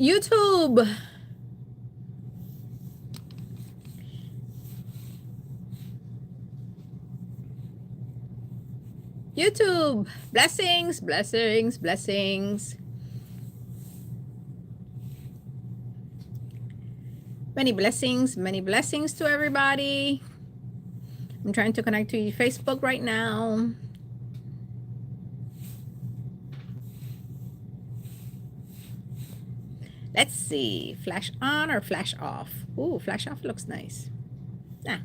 YouTube. YouTube. Blessings, blessings, blessings. Many blessings to everybody. I'm trying to connect to Facebook right now. Let's see, flash on or flash off? Ooh, flash off looks nice. Ah.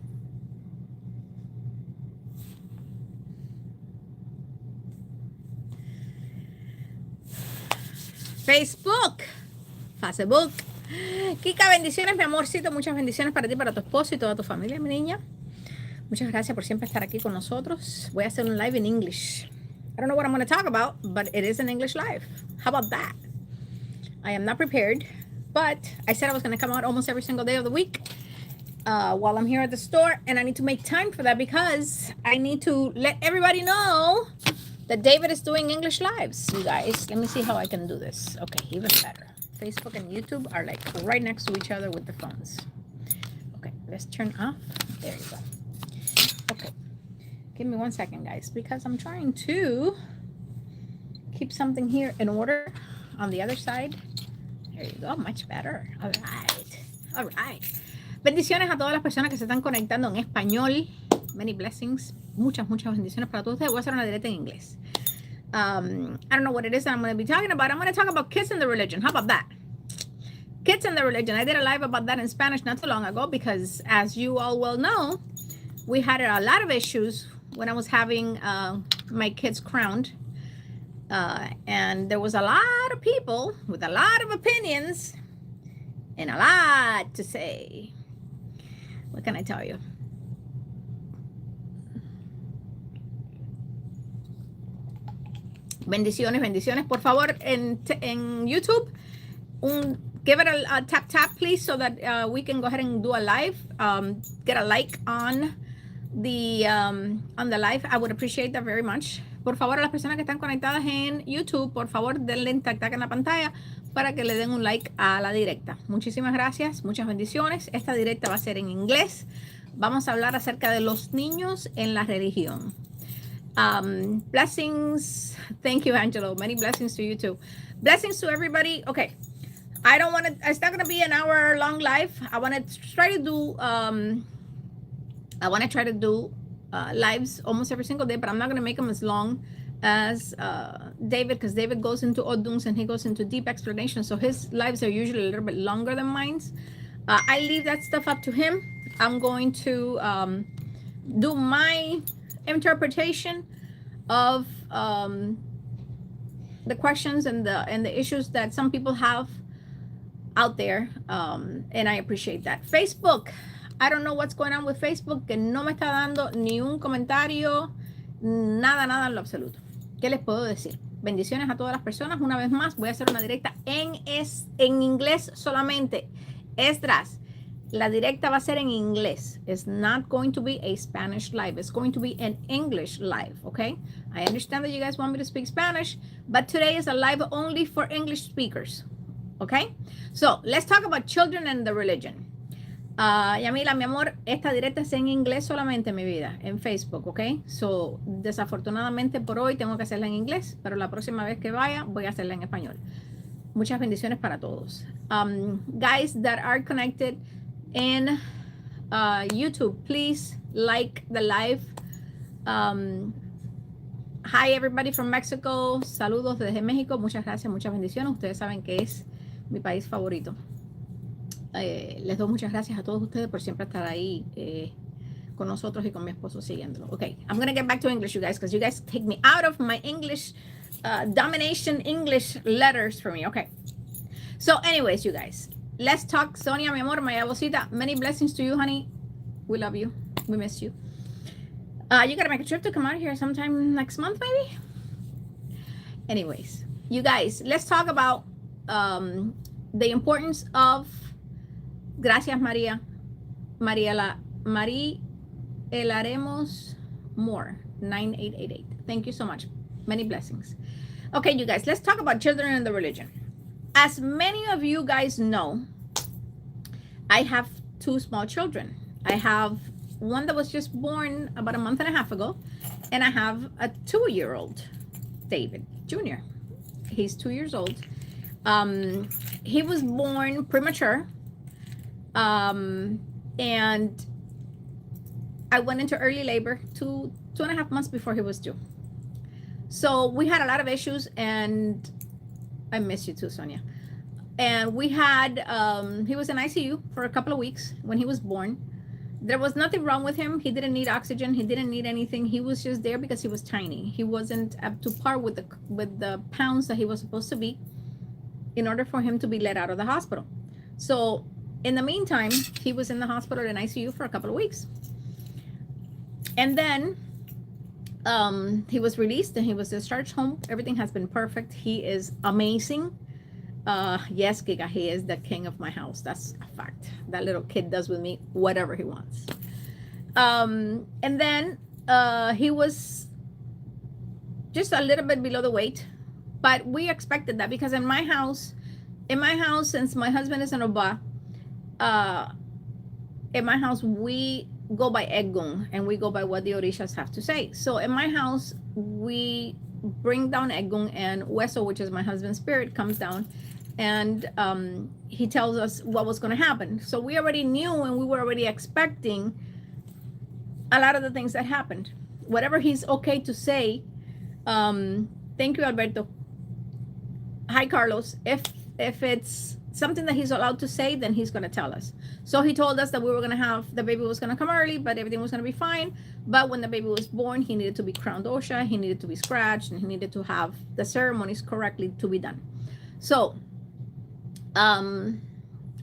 Facebook. Kika, bendiciones, mi amorcito. Muchas bendiciones para ti, para tu esposo y toda tu familia, mi niña. Muchas gracias por siempre estar aquí con nosotros. Voy a hacer un live en English. I don't know what I'm going to talk about, but it is an English live. How about that? I am not prepared, but I said I was going to come out almost every single day of the week while I'm here at the store, and I need to make time for that because I need to let everybody know that David is doing English lives, you guys. Let me see how I can do this. Okay, even better. Facebook and YouTube are like right next to each other with the phones. Okay, let's turn off. There you go. Okay, give me 1 second, guys, because I'm trying to keep something here in order on the other side. There you go, much better. All right. Bendiciones a todas las personas que se están conectando en español. Many blessings. Muchas bendiciones para todos ustedes. Voy a hacer una directa en inglés. I don't know what it is that I'm going to be talking about. I'm going to talk about kids in the religion. How about that? Kids in the religion. I did a live about that in Spanish not too long ago because, as you all well know, we had a lot of issues when I was having my kids crowned. And there was a lot of people with a lot of opinions and a lot to say. What can I tell you? Bendiciones. Por favor, en YouTube, give it a tap, please, so that we can go ahead and do a live. Get a like on the live. I would appreciate that very much. Por favor, a las personas que están conectadas en YouTube, por favor, denle tac en la pantalla para que le den un like a la directa. Muchísimas gracias, muchas bendiciones. Esta directa va a ser en inglés. Vamos a hablar acerca de los niños en la religión. Blessings. Thank you, Angelo. Many blessings to you too. Blessings to everybody. Okay. It's not going to be an hour long live. I want to try to do lives almost every single day, but I'm not going to make them as long as David, because David goes into Oduns and he goes into deep explanation. So his lives are usually a little bit longer than mine. I leave that stuff up to him. I'm going to do my interpretation of the questions and the issues that some people have out there, and I appreciate that. Facebook, I don't know what's going on with Facebook, que no me está dando ni un comentario, nada en lo absoluto. ¿Qué les puedo decir? Bendiciones a todas las personas. Una vez más, voy a hacer una directa en inglés solamente. Esdras, la directa va a ser en inglés. It's not going to be a Spanish live. It's going to be an English live, okay? I understand that you guys want me to speak Spanish, but today is a live only for English speakers, okay? So, let's talk about children and the religion. Yamila, mi amor, esta directa es en inglés solamente, mi vida, en Facebook, ¿ok? So, desafortunadamente por hoy tengo que hacerla en inglés, pero la próxima vez que vaya voy a hacerla en español. Muchas bendiciones para todos. Guys that are connected in YouTube, please like the live. Hi everybody from Mexico. Saludos desde México. Muchas gracias, muchas bendiciones. Ustedes saben que es mi país favorito. Les doy muchas gracias a todos ustedes por siempre estar ahí con nosotros y con mi esposo siguiéndolo. Okay, I'm going to get back to English, you guys, because you guys take me out of my English domination English letters for me. Okay, so anyways, you guys, let's talk. Sonia, mi amor, my abuelita, many blessings to you, honey. We love you. We miss you. You gotta make a trip to come out here sometime next month, maybe. Anyways, you guys, let's talk about the importance of. Gracias, María. Mariela Haremos more. 9888. Thank you so much. Many blessings. Okay, you guys, let's talk about children and the religion. As many of you guys know, I have 2 small children. I have one that was just born about a month and a half ago, and I have a 2-year-old, David Jr. He's 2 years old. He was born premature, and I went into early labor 2.5 months before he was due. So we had a lot of issues, and I miss you too, Sonia. And we had, he was in ICU for a couple of weeks when he was born. There was nothing wrong with him. He didn't need oxygen. He didn't need anything. He was just there because he was tiny. He wasn't up to par with the pounds that he was supposed to be in order for him to be let out of the hospital. So in the meantime, he was in the hospital in ICU for a couple of weeks. And then he was released and he was discharged home. Everything has been perfect. He is amazing. Yes, Giga, he is the king of my house. That's a fact. That little kid does with me whatever he wants. And then he was just a little bit below the weight, but we expected that because in my house, since my husband is an Obà, in my house, we go by Egun and we go by what the Orishas have to say. So in my house, we bring down Egun, and Weso, which is my husband's spirit, comes down and he tells us what was going to happen. So we already knew and we were already expecting a lot of the things that happened. Whatever he's okay to say. Thank you, Alberto. Hi, Carlos. If it's something that he's allowed to say, then he's going to tell us. So he told us that we were going to have, the baby was going to come early, but everything was going to be fine. But when the baby was born, he needed to be crowned Osha, he needed to be scratched, and he needed to have the ceremonies correctly to be done. So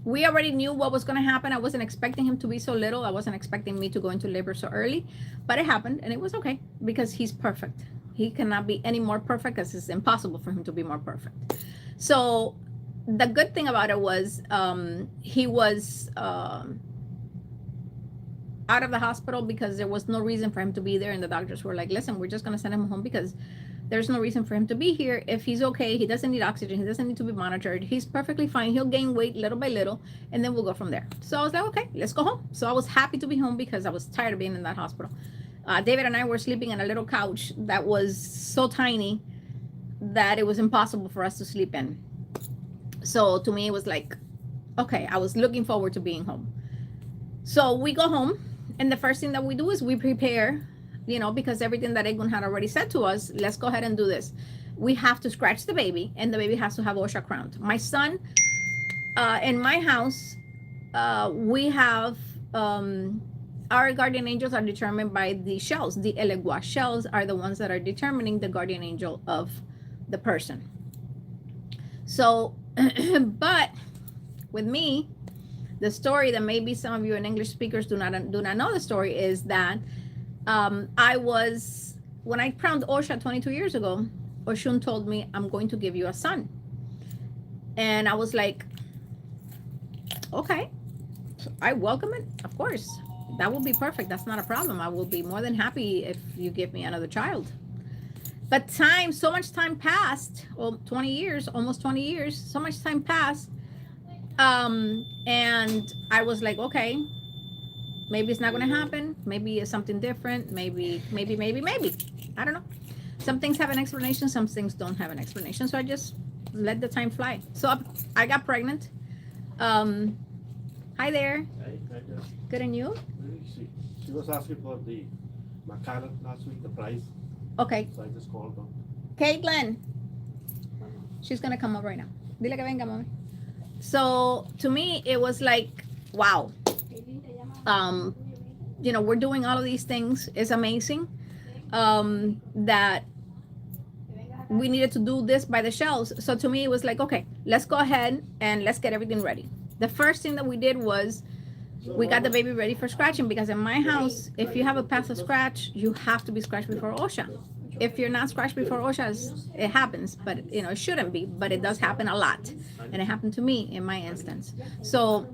we already knew what was going to happen. I wasn't expecting him to be so little. I wasn't expecting me to go into labor so early, but it happened, and it was okay because he's perfect. He cannot be any more perfect because it's impossible for him to be more perfect. So the good thing about it was he was out of the hospital because there was no reason for him to be there, and the doctors were like, listen, we're just going to send him home because there's no reason for him to be here. If he's okay, he doesn't need oxygen, he doesn't need to be monitored, he's perfectly fine, he'll gain weight little by little, and then we'll go from there. So I was like, okay, let's go home. So I was happy to be home because I was tired of being in that hospital. David and I were sleeping on a little couch that was so tiny that it was impossible for us to sleep in. So to me, it was like, okay, I was looking forward to being home. So we go home, and the first thing that we do is we prepare, you know, because everything that Egun had already said to us, let's go ahead and do this. We have to scratch the baby, and the baby has to have Osha crowned. My son, in my house, we have, our guardian angels are determined by the shells. The Elegua shells are the ones that are determining the guardian angel of the person. So, but with me, the story that maybe some of you in English speakers do not know the story is that I was, when I crowned Osha 22 years ago, Oshun told me, I'm going to give you a son. And I was like, okay, I welcome it. Of course, that will be perfect. That's not a problem. I will be more than happy if you give me another child. But so much time passed, well, 20 years, almost 20 years, so much time passed. And I was like, okay, maybe it's not going to happen. Maybe it's something different. Maybe. I don't know. Some things have an explanation. Some things don't have an explanation. So I just let the time fly. So I got pregnant. Hi there. Hey, good, and you? She was asking for the Macana last week, the price. Okay. So I just called them. Caitlin. She's going to come up right now. Dile que venga, mami. So to me, it was like, wow. You know, we're doing all of these things. It's amazing that we needed to do this by the shells. So to me, it was like, okay, let's go ahead and let's get everything ready. The first thing that we did was we got the baby ready for scratching, because in my house, if you have a path of scratch, you have to be scratched before Osha. If you're not scratched before Osha, it happens, but you know, it shouldn't be, but it does happen a lot. And it happened to me in my instance. So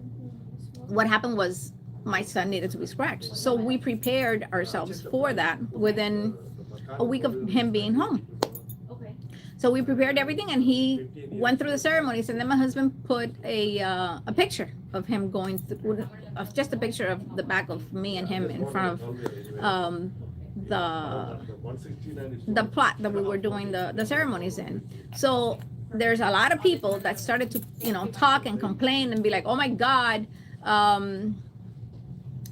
what happened was my son needed to be scratched. So we prepared ourselves for that within a week of him being home. So we prepared everything, and he went through the ceremonies. And then my husband put a picture of him going through, of just a picture of the back of me and him in front of the plot that we were doing the ceremonies in. So there's a lot of people that started to, you know, talk and complain and be like, oh my God,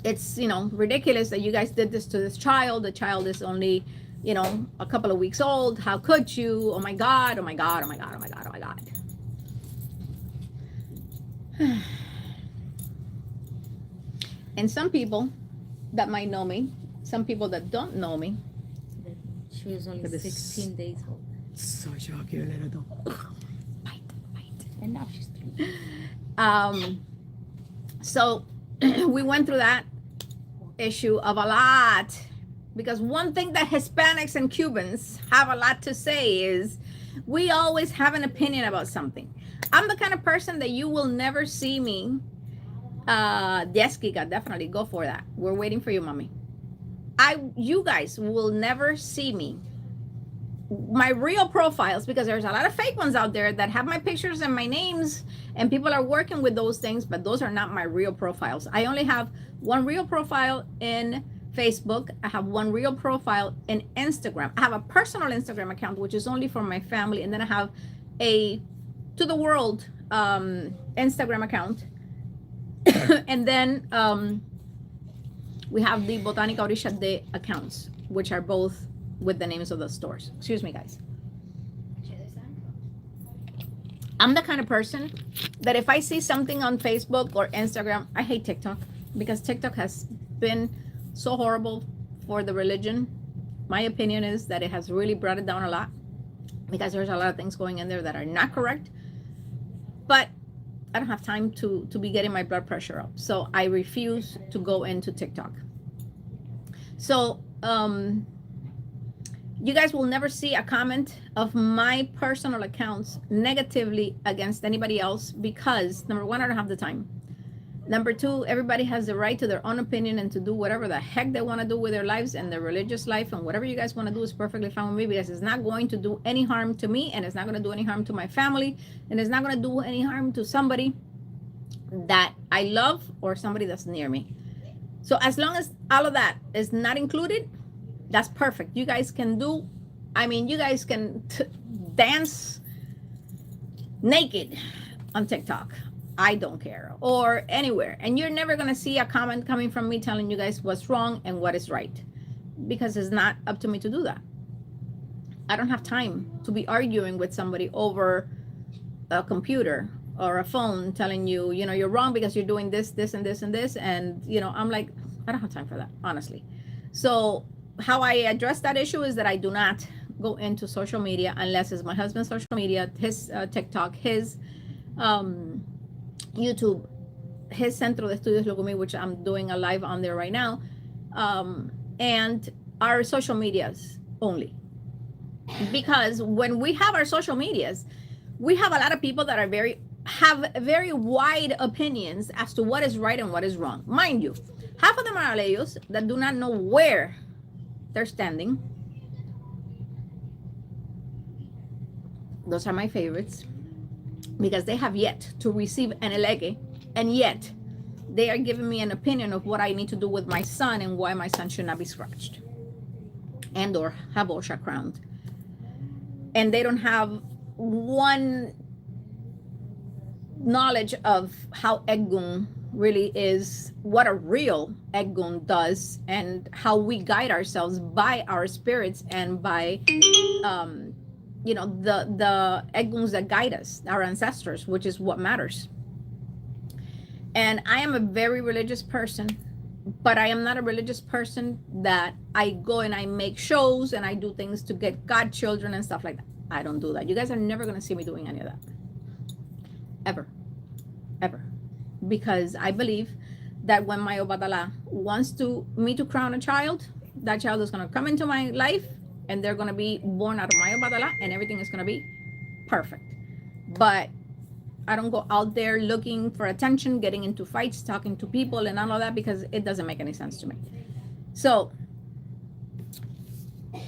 it's, you know, ridiculous that you guys did this to this child. The child is only, you know, a couple of weeks old. How could you? Oh my God, oh my God, oh my God, oh my God, oh my God. And some people that might know me, some people that don't know me. She was only 16 days old. So shocking, little. Bite. And now she's 3. So we went through that issue of a lot, because one thing that Hispanics and Cubans have a lot to say is we always have an opinion about something. I'm the kind of person that you will never see me. Yes, Kika, definitely go for that. We're waiting for you, mommy. You guys will never see me, my real profiles, because there's a lot of fake ones out there that have my pictures and my names, and people are working with those things, but those are not my real profiles. I only have one real profile in Facebook. I have one real profile in Instagram. I have a personal Instagram account, which is only for my family, and then I have a to the world Instagram account. And then we have the Botánica Orisha de accounts, which are both with the names of the stores. Excuse me, guys. I'm the kind of person that if I see something on Facebook or Instagram, I hate TikTok, because TikTok has been so horrible for the religion. My opinion is that it has really brought it down a lot, because there's a lot of things going in there that are not correct. But I don't have time to be getting my blood pressure up. So I refuse to go into TikTok. So you guys will never see a comment of my personal accounts negatively against anybody else, because number one, I don't have the time. Number two, everybody has the right to their own opinion and to do whatever the heck they want to do with their lives and their religious life, and whatever you guys want to do is perfectly fine with me, because it's not going to do any harm to me, and it's not going to do any harm to my family, and it's not going to do any harm to somebody that I love or somebody that's near me. So as long as all of that is not included, that's perfect. You guys can do, I mean, you guys can dance naked on TikTok. I don't care, or anywhere, and you're never gonna see a comment coming from me telling you guys what's wrong and what is right, because it's not up to me to do that. I don't have time to be arguing with somebody over a computer or a phone telling you, you know, you're wrong because you're doing this, this, and this, and this, and you know, I'm like, I don't have time for that, honestly. So how I address that issue is that I do not go into social media unless it's my husband's social media, his TikTok, his YouTube, his Centro de Estudios Lúkúmí, which I'm doing a live on there right now, and our social medias only. Because when we have our social medias, we have a lot of people that are have very wide opinions as to what is right and what is wrong. Mind you, half of them are aleyos that do not know where they're standing. Those are my favorites, because they have yet to receive an elege, and yet they are giving me an opinion of what I need to do with my son and why my son should not be scratched and or have Osha crowned. And they don't have one knowledge of how Egun really is, what a real Egun does, and how we guide ourselves by our spirits and by you know, the Eguns that guide us, our ancestors, which is what matters. And I am a very religious person, but I am not a religious person that I go and I make shows and I do things to get godchildren and stuff like that. I don't do that. You guys are never going to see me doing any of that. Ever. Ever. Because I believe that when my Obà David wants me to crown a child, that child is going to come into my life, and they're going to be born out of my Obà David, and everything is going to be perfect. But I don't go out there looking for attention, getting into fights, talking to people and all of that, because it doesn't make any sense to me. So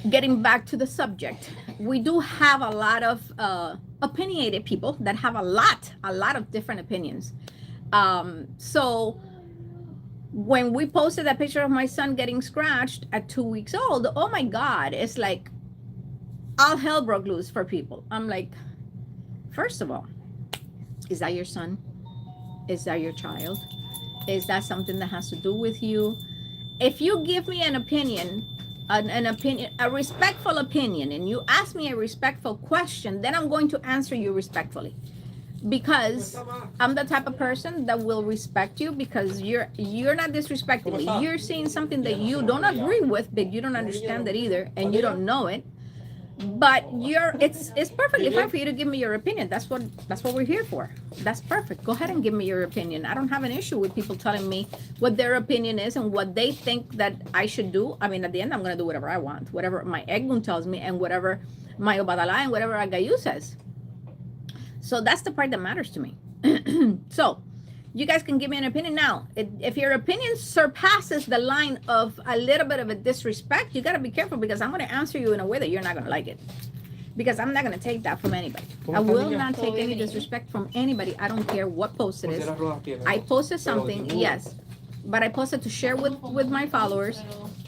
getting back to the subject, we do have a lot of opinionated people that have a lot of different opinions. So when we posted that picture of my son getting scratched at 2 weeks old, oh my God, it's like all hell broke loose for people. I'm like, first of all, is that your son? Is that your child? Is that something that has to do with you? If you give me an opinion, a respectful opinion, and you ask me a respectful question, then I'm going to answer you respectfully. Because I'm the type of person that will respect you, because you're not disrespecting me. You're saying something that you don't agree with, but you don't understand it either, and you don't know it. But it's perfectly fine for you to give me your opinion. That's what we're here for. That's perfect. Go ahead and give me your opinion. I don't have an issue with people telling me what their opinion is and what they think that I should do. I mean, at the end, I'm going to do whatever I want, whatever my Egun tells me, and whatever my Obà David and whatever Aggayú says. So that's the part that matters to me. So you guys can give me an opinion now. If your opinion surpasses the line of a little bit of a disrespect, you got to be careful, because I'm going to answer you in a way that you're not going to like it. Because I'm not going to take that from anybody. I will not take any disrespect from anybody. I don't care what post it is. I posted something, yes, but I posted to share with my followers,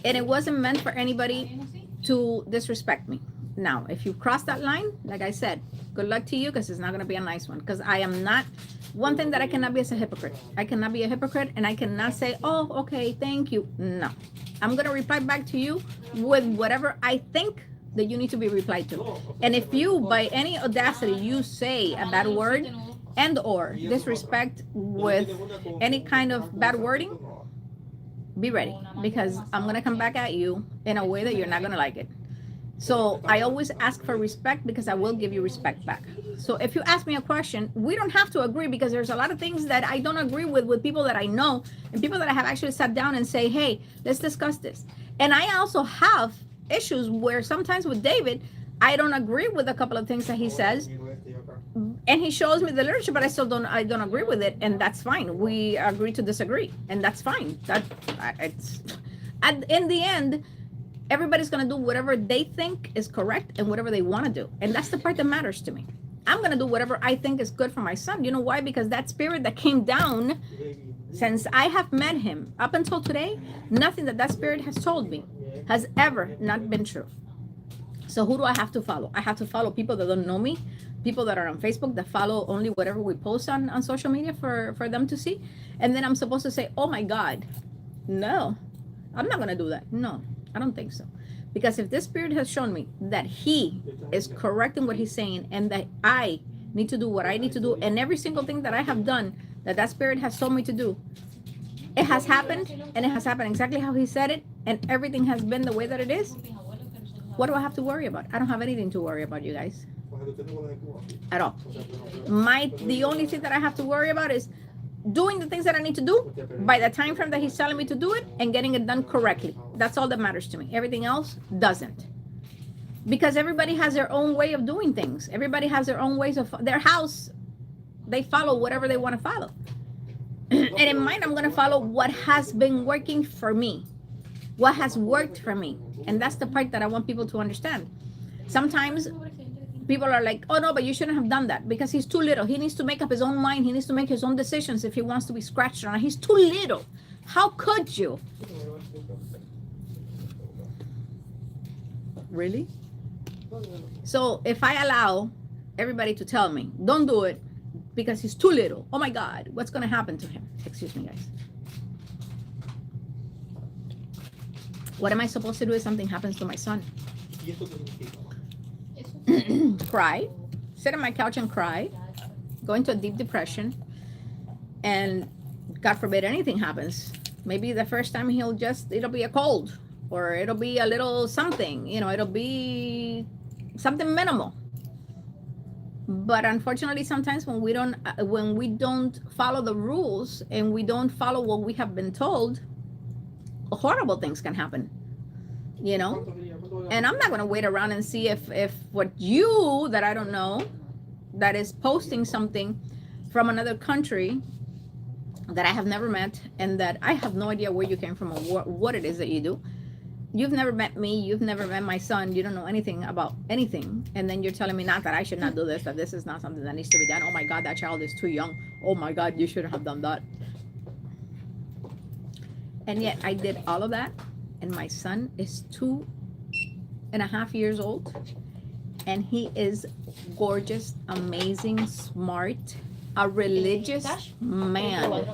and it wasn't meant for anybody to disrespect me. Now, if you cross that line, like I said, good luck to you, because it's not going to be a nice one. Because I am not, one thing that I cannot be is a hypocrite. I cannot be a hypocrite, and I cannot say, oh, okay, thank you. No. I'm going to reply back to you with whatever I think that you need to be replied to. And if you, by any audacity, you say a bad word and or disrespect with any kind of bad wording, be ready, because I'm going to come back at you in a way that you're not going to like it. So I always ask for respect, because I will give you respect back. So if you ask me a question, we don't have to agree, because there's a lot of things that I don't agree with people that I know, and people that I have actually sat down and say, hey, let's discuss this. And I also have issues where sometimes with David, I don't agree with a couple of things that he says, and he shows me the literature, but I don't agree with it, and that's fine. We agree to disagree, and that's fine. In the end, everybody's going to do whatever they think is correct and whatever they want to do. And that's the part that matters to me. I'm going to do whatever I think is good for my son. You know why? Because that spirit that came down, since I have met him up until today, nothing that spirit has told me has ever not been true. So who do I have to follow? I have to follow people that don't know me, people that are on Facebook that follow only whatever we post on social media for them to see. And then I'm supposed to say, oh my God, no, I'm not going to do that. No. I don't think so. Because if this spirit has shown me that he is correct in what he's saying, and that I need to do what I need to do, and every single thing that I have done that spirit has told me to do, it has happened, and it has happened exactly how he said it, and everything has been the way that it is, what do I have to worry about? I don't have anything to worry about, you guys. At all. The only thing that I have to worry about is doing the things that I need to do by the time frame that he's telling me to do it, and getting it done correctly. That's all that matters to me. Everything else doesn't. Because everybody has their own way of doing things. Everybody has their own ways of their house. They follow whatever they want to follow. And in mine, I'm going to follow what has been working for me. What has worked for me. And that's the part that I want people to understand. Sometimes people are like, oh no, but you shouldn't have done that because he's too little. He needs to make up his own mind. He needs to make his own decisions if he wants to be scratched or not. He's too little. How could you? Really? So if I allow everybody to tell me, don't do it because he's too little, oh my God, what's going to happen to him? Excuse me, guys. What am I supposed to do if something happens to my son? Cry, sit on my couch and cry, go into a deep depression, and God forbid anything happens. Maybe the first time it'll be a cold, or it'll be a little something, it'll be something minimal. But unfortunately, sometimes when we don't follow the rules and we don't follow what we have been told, horrible things can happen, And I'm not going to wait around and see if what you, that I don't know, that is posting something from another country that I have never met and that I have no idea where you came from or what it is that you do. you've never met me, you've never met my son, you don't know anything about anything, and then you're telling me not that I should not do this, that this is not something that needs to be done. Oh my God, that child is too young. Oh my God, you shouldn't have done that. And yet I did all of that, and my son is 2.5 years old, and he is gorgeous, amazing, smart, a religious man.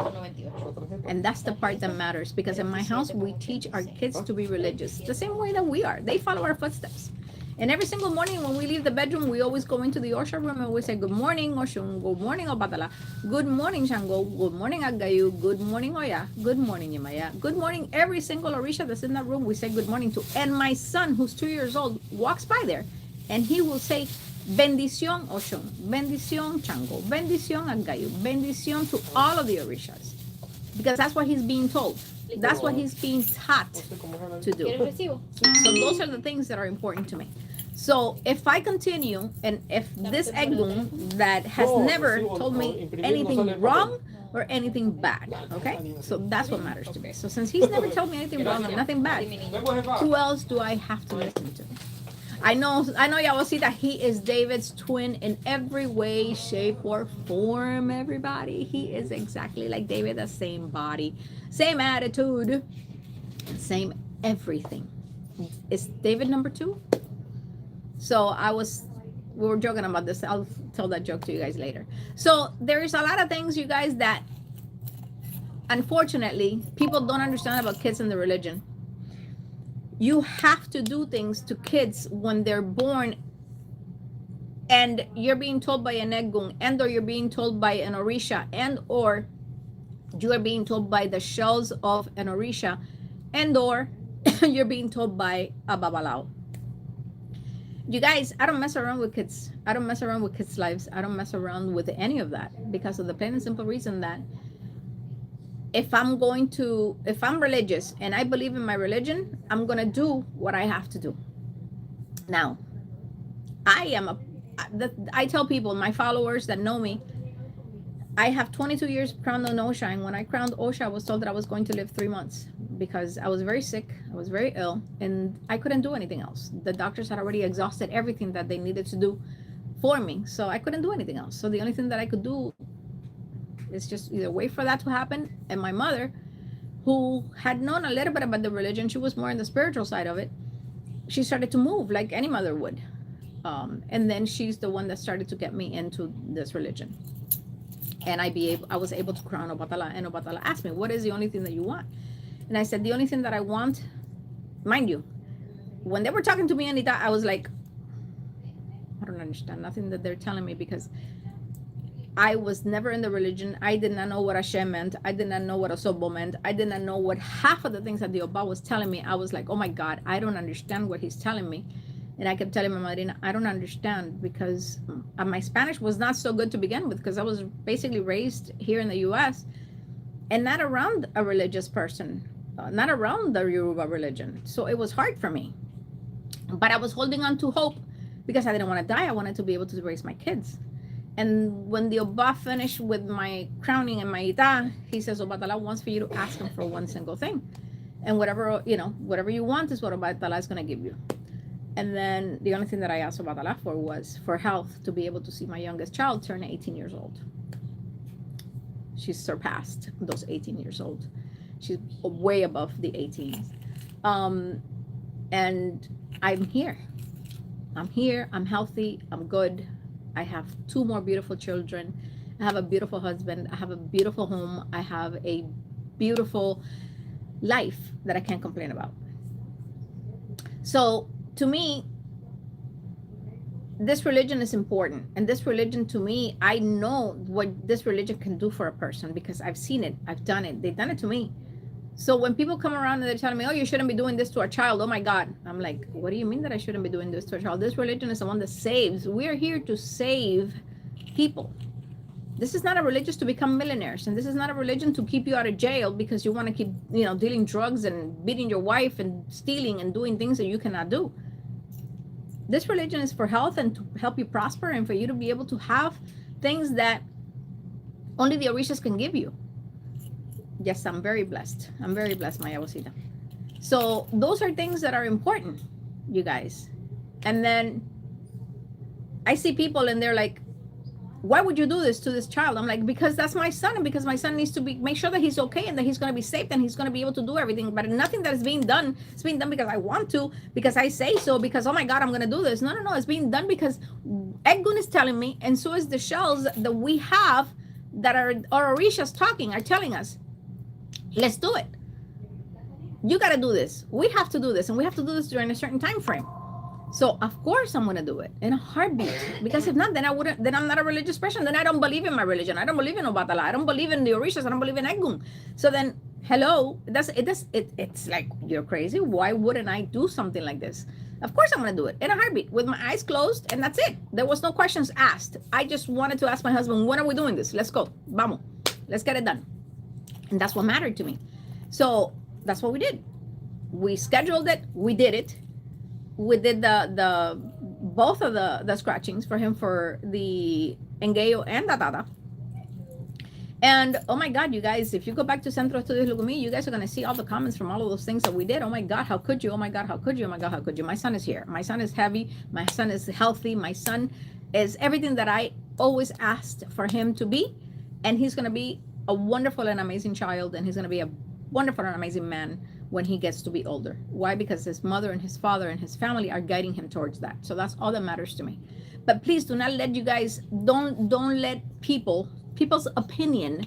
And that's the part that matters, because in my house we teach our kids to be religious the same way that we are. They follow our footsteps. And every single morning when we leave the bedroom, we always go into the Osha room and we say, good morning, Oshun, good morning, Obà David, good morning, Shango, good morning, Aggayú, good morning, Oya, good morning, Yemaya, good morning. Every single Orisha that's in that room, we say good morning to. And my son, who's 2 years old, walks by there and he will say, bendición, Oshun, bendición, Shango, bendición, Aggayú, bendición to all of the Orishas. Because that's what he's being told. That's what he's being taught to do. So those are the things that are important to me. So if I continue, and if this Egun that has never told me anything wrong or anything bad, okay? So that's what matters to me. So since he's never told me anything wrong and nothing bad, who else do I have to listen to? I know, Yawosita, he is David's twin in every way, shape, or form, everybody. He is exactly like David, the same body, same attitude, same everything. Is David number 2? So we were joking about this. I'll tell that joke to you guys later. So there's a lot of things, you guys, that unfortunately people don't understand about kids and the religion. You have to do things to kids when they're born, and you're being told by an Egun, and or you're being told by an Orisha, and or you are being told by the shells of an Orisha, and or you're being told by a Babalao. You guys, I don't mess around with kids. I don't mess around with kids' lives. I don't mess around with any of that, because of the plain and simple reason that if I'm religious and I believe in my religion, I'm going to do what I have to do. Now, I tell people, my followers that know me, I have 22 years crowned on Osha, and when I crowned Osha, I was told that I was going to live 3 months because I was very sick, I was very ill, and I couldn't do anything else. The doctors had already exhausted everything that they needed to do for me, so I couldn't do anything else. So the only thing that I could do is just either wait for that to happen. And my mother, who had known a little bit about the religion, she was more in the spiritual side of it, she started to move like any mother would. And then she's the one that started to get me into this religion. And I was able to crown Obà David, and Obà David asked me, what is the only thing that you want? And I said, the only thing that I want, mind you, when they were talking to me, Anita, I was like, I don't understand nothing that they're telling me, because I was never in the religion. I did not know what Hashem meant. I did not know what Osobo meant. I did not know what half of the things that the Obà was telling me. I was like, oh my God, I don't understand what he's telling me. And I kept telling my madrina, I don't understand, because my Spanish was not so good to begin with, because I was basically raised here in the U.S. and not around a religious person, not around the Yoruba religion. So it was hard for me. But I was holding on to hope, because I didn't want to die. I wanted to be able to raise my kids. And when the Obà finished with my crowning and my ita, he says, Obà David wants for you to ask him for one single thing. And whatever you want is what Obà David is going to give you. And then the only thing that I asked Obà David for was for health, to be able to see my youngest child turn 18 years old. She's surpassed those 18 years old. She's way above the 18. And I'm here. I'm healthy. I'm good. I have 2 more beautiful children. I have a beautiful husband. I have a beautiful home. I have a beautiful life that I can't complain about. So to me, this religion is important. And this religion, to me, I know what this religion can do for a person, because I've seen it. I've done it. They've done it to me. So when people come around and they're telling me, oh, you shouldn't be doing this to a child, oh my God, I'm like, what do you mean that I shouldn't be doing this to a child? This religion is the one that saves. We're here to save people. This is not a religion to become millionaires, and this is not a religion to keep you out of jail because you want to keep, dealing drugs and beating your wife and stealing and doing things that you cannot do. This religion is for health and to help you prosper, and for you to be able to have things that only the Orishas can give you. Yes, I'm very blessed. I'm very blessed, Maya Wasita. So those are things that are important, you guys. And then I see people and they're like, why would you do this to this child? I'm like, because that's my son, and because my son needs to make sure that he's okay and that he's going to be safe and he's going to be able to do everything. But nothing that is being done is being done because I want to, because I say so, because, oh my God, I'm going to do this. No. It's being done because Egun is telling me, and so is the shells that we have that are Orishas are telling us, let's do it. You got to do this. We have to do this, and we have to do this during a certain time frame. So of course I'm gonna do it in a heartbeat, because if not, then I'm not a religious person. Then I don't believe in my religion. I don't believe in Obà David. I don't believe in the Orishas. I don't believe in Egun. So then, hello, it's like, you're crazy. Why wouldn't I do something like this? Of course I'm gonna do it in a heartbeat with my eyes closed, and that's it. There was no questions asked. I just wanted to ask my husband, when are we doing this? Let's go. Vamos. Let's get it done. And that's what mattered to me. So that's what we did. We scheduled it. We did it. We did the both of the scratchings for him, for the Engayo and the Dada. And oh my God, you guys, if you go back to Centro Estudios Lúkúmí, you guys are going to see all the comments from all of those things that we did. Oh my God, how could you? Oh my God, how could you? Oh my God, how could you? My son is here. My son is heavy. My son is healthy. My son is everything that I always asked for him to be. And he's going to be a wonderful and amazing child. And he's going to be a wonderful and amazing man when he gets to be older. Why? Because his mother and his father and his family are guiding him towards that. So that's all that matters to me. But please do not let, you guys, don't let people's opinion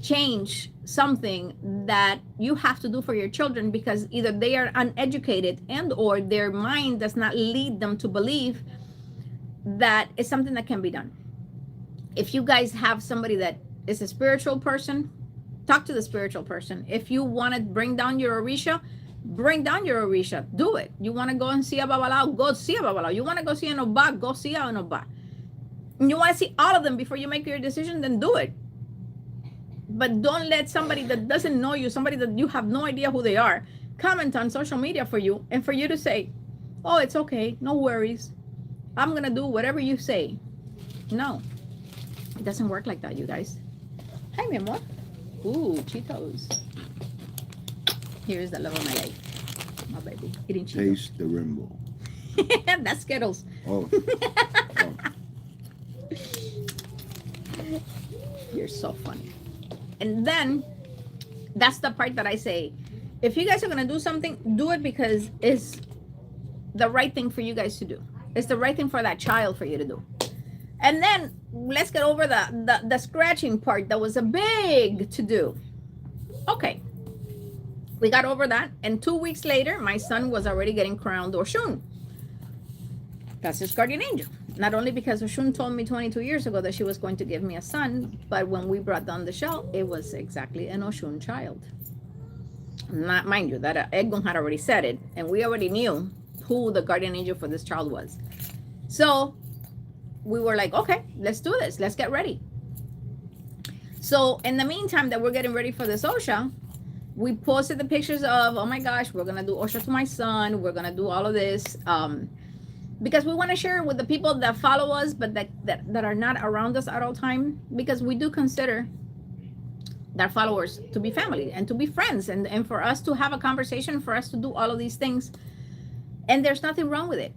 change something that you have to do for your children, because either they are uneducated and or their mind does not lead them to believe that it's something that can be done. If you guys have somebody that is a spiritual person, talk to the spiritual person. If you want to bring down your Orisha, bring down your Orisha. Do it. You want to go and see a Babalao, go see a Babalao. You want to go see an Obà, go see an Obà. And you want to see all of them before you make your decision, then do it. But don't let somebody that doesn't know you, somebody that you have no idea who they are, comment on social media for you, and for you to say, oh, it's okay, no worries, I'm going to do whatever you say. No, it doesn't work like that, you guys. Hi, mi amor. Ooh, Cheetos. Here's the love of my life. My baby. Eating Cheetos. Taste the rainbow. That's Skittles. Oh. You're so funny. And then, that's the part that I say, if you guys are going to do something, do it because it's the right thing for you guys to do. It's the right thing for that child for you to do. And then let's get over the scratching part that was a big to do. Okay, we got over that, and 2 weeks later, my son was already getting crowned Oshun. That's his guardian angel. Not only because Oshun told me 22 years ago that she was going to give me a son, but when we brought down the shell, it was exactly an Oshun child. Not, mind you, that Egun had already said it, and we already knew who the guardian angel for this child was. So we were like, okay, let's do this. Let's get ready. So in the meantime that we're getting ready for this Osha, we posted the pictures of, oh my gosh, we're going to do Osha to my son. We're going to do all of this. Because we want to share with the people that follow us, but that are not around us at all time. Because we do consider that followers to be family and to be friends. And for us to have a conversation, for us to do all of these things. And there's nothing wrong with it.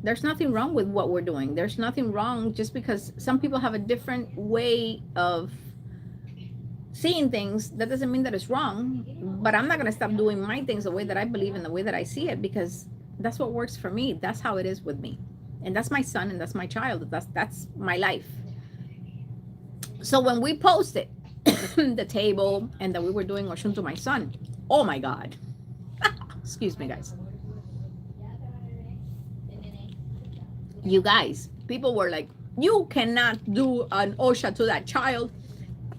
There's nothing wrong with what we're doing. There's nothing wrong just because some people have a different way of seeing things. That doesn't mean that it's wrong. But I'm not going to stop doing my things the way that I believe in, the way that I see it, because that's what works for me. That's how it is with me. And that's my son and that's my child. That's my life. So when we posted the table and that we were doing Oshun to my son, oh my God. Excuse me, guys. You guys, people were like, you cannot do an Osha to that child.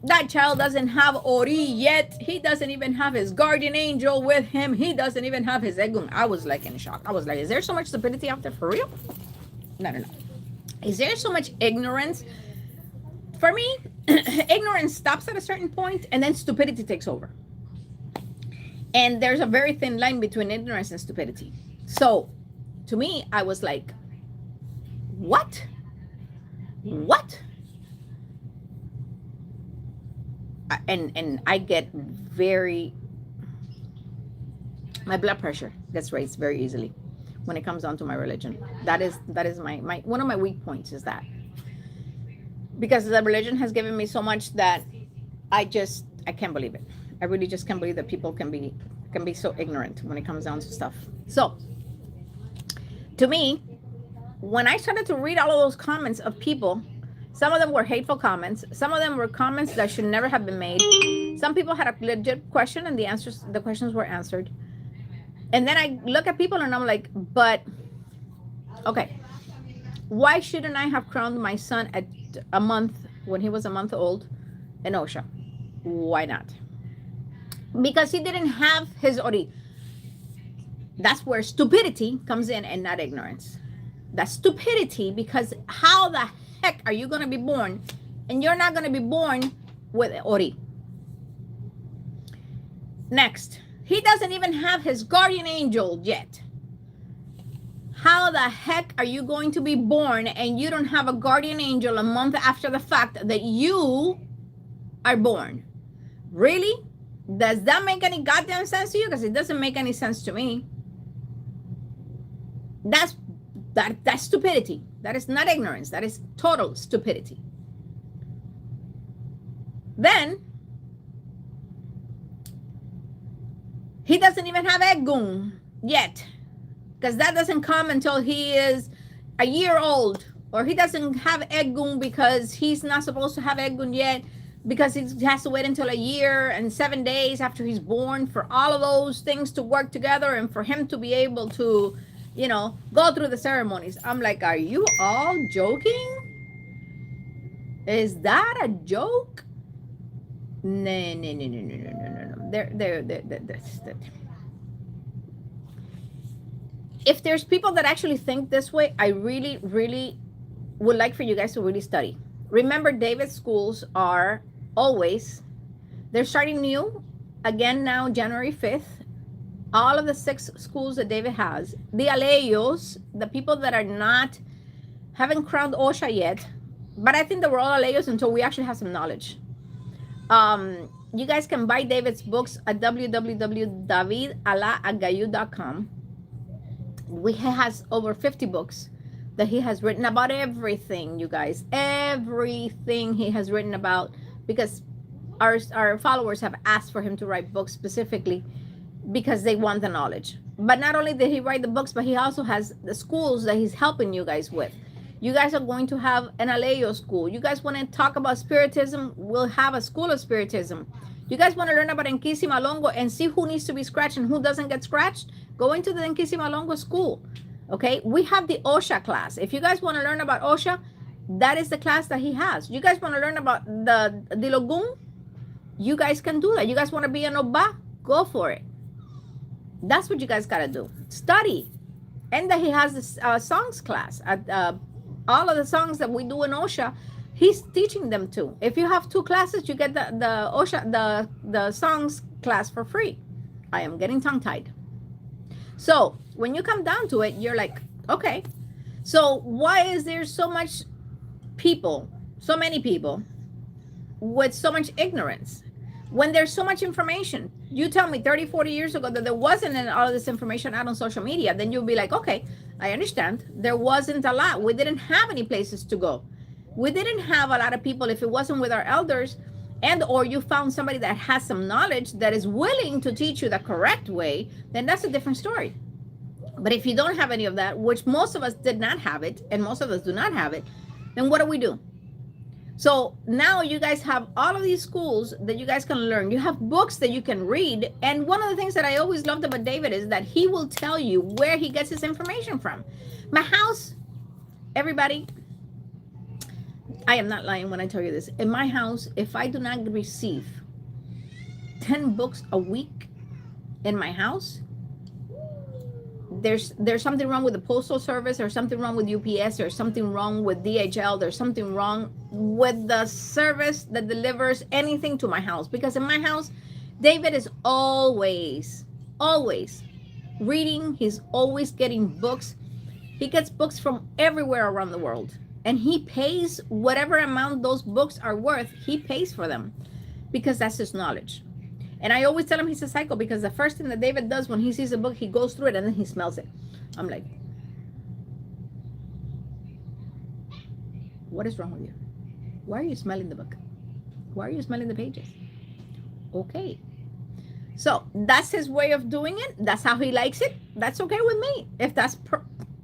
That child doesn't have Ori yet. He doesn't even have his guardian angel with him. He doesn't even have his Egun. I was like in shock. I was like, is there so much stupidity out there for real? No. Is there so much ignorance? For me, ignorance stops at a certain point and then stupidity takes over. And there's a very thin line between ignorance and stupidity. So to me, I was like, what? And I get very My blood pressure gets raised very easily when it comes down to my religion. That is my one of my weak points is that. Because the religion has given me so much that I can't believe it. I really just can't believe that people can be so ignorant when it comes down to stuff. So to me, when I started to read all of those comments of people, some of them were hateful comments. Some of them were comments that should never have been made. Some people had a legit question and the questions were answered. And then I look at people and I'm like, but okay, why shouldn't I have crowned my son at a month when he was a month old in Osha? Why not? Because he didn't have his ori. That's where stupidity comes in and not ignorance. That's stupidity, because how the heck are you going to be born and you're not going to be born with ori? Next, he doesn't even have his guardian angel yet. How the heck are you going to be born and you don't have a guardian angel a month after the fact that you are born? Really? Does that make any goddamn sense to you? Because it doesn't make any sense to me. That's stupidity. That is not ignorance. That is total stupidity. Then he doesn't even have Egun yet, because that doesn't come until he is a year old. Or he doesn't have Egun because he's not supposed to have Egun yet, because he has to wait until a year and 7 days after he's born for all of those things to work together and for him to be able to, you know, go through the ceremonies. I'm like, are you all joking? Is that a joke? No. If there's people that actually think this way, I really, really would like for you guys to really study. Remember, David's schools are always, they're starting new again now, January 5th. All of the 6 schools that David has, the Aleyos, the people that are not, haven't crowned Osha yet, but I think that we're all Aleyos until we actually have some knowledge. You guys can buy David's books at www.davidalaaggayú.com. He has over 50 books that he has written about everything, you guys. Everything he has written about, because our followers have asked for him to write books specifically because they want the knowledge. But not only did he write the books, but he also has the schools that he's helping you guys with. You guys are going to have an Aleyo school. You guys want to talk about spiritism? We'll have a school of spiritism. You guys want to learn about Nkisimalongo and see who needs to be scratched and who doesn't get scratched? Go into the Nkisimalongo school. Okay, we have the Osha class. If you guys want to learn about Osha, that is the class that he has. You guys want to learn about the Dilogun? You guys can do that. You guys want to be an Obà? Go for it. That's what you guys got to do. Study. And then he has this songs class. All of the songs that we do in Osha, he's teaching them too. If you have 2 classes, you get the Osha, the songs class for free. I am getting tongue-tied. So when you come down to it, you're like, okay, so why is there so many people with so much ignorance when there's so much information? You tell me 30, 40 years ago that there wasn't all of this information out on social media, then you'll be like, okay, I understand. There wasn't a lot. We didn't have any places to go. We didn't have a lot of people. If it wasn't with our elders, and or you found somebody that has some knowledge that is willing to teach you the correct way, then that's a different story. But if you don't have any of that, which most of us did not have it, and most of us do not have it, then what do? So now you guys have all of these schools that you guys can learn. You have books that you can read. And one of the things that I always loved about David is that he will tell you where he gets his information from. My house, everybody, I am not lying when I tell you this. In my house, if I do not receive 10 books a week in my house, there's something wrong with the postal service, or something wrong with UPS, or something wrong with DHL. There's something wrong with the service that delivers anything to my house. Because in my house, David is always reading. He's always getting books. He gets books from everywhere around the world. And he pays whatever amount those books are worth, he pays for them. Because that's his knowledge. And I always tell him he's a psycho because the first thing that David does when he sees a book, he goes through it and then he smells it. I'm like, what is wrong with you? Why are you smelling the book? Why are you smelling the pages? Okay. So that's his way of doing it. That's how he likes it. That's okay with me. If that's,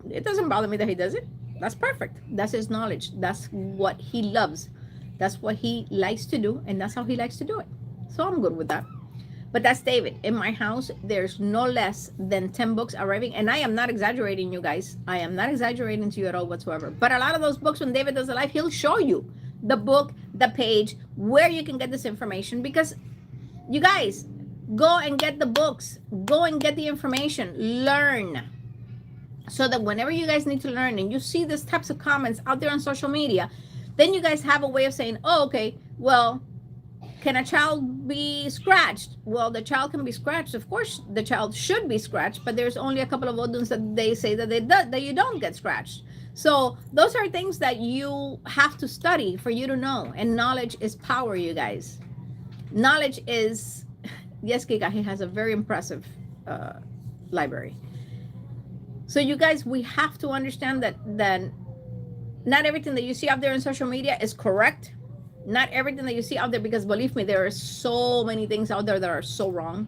it doesn't bother me that he does it. That's perfect. That's his knowledge. That's what he loves. That's what he likes to do. And that's how he likes to do it. So I'm good with that. But that's David. In my house, there's no less than 10 books arriving. And I am not exaggerating, you guys. I am not exaggerating to you at all whatsoever. But a lot of those books, when David does a live, he'll show you the book, the page, where you can get this information. Because you guys, go and get the books. Go and get the information. Learn. So that whenever you guys need to learn and you see these types of comments out there on social media, then you guys have a way of saying, oh, okay, well, can a child be scratched? Well, the child can be scratched. Of course, the child should be scratched, but there's only a couple of oduns that they say that you don't get scratched. So those are things that you have to study for you to know. And knowledge is power, you guys. Knowledge is, yes, Kika, he has a very impressive library. So you guys, we have to understand that not everything that you see out there on social media is correct. Not everything that you see out there, because believe me, there are so many things out there that are so wrong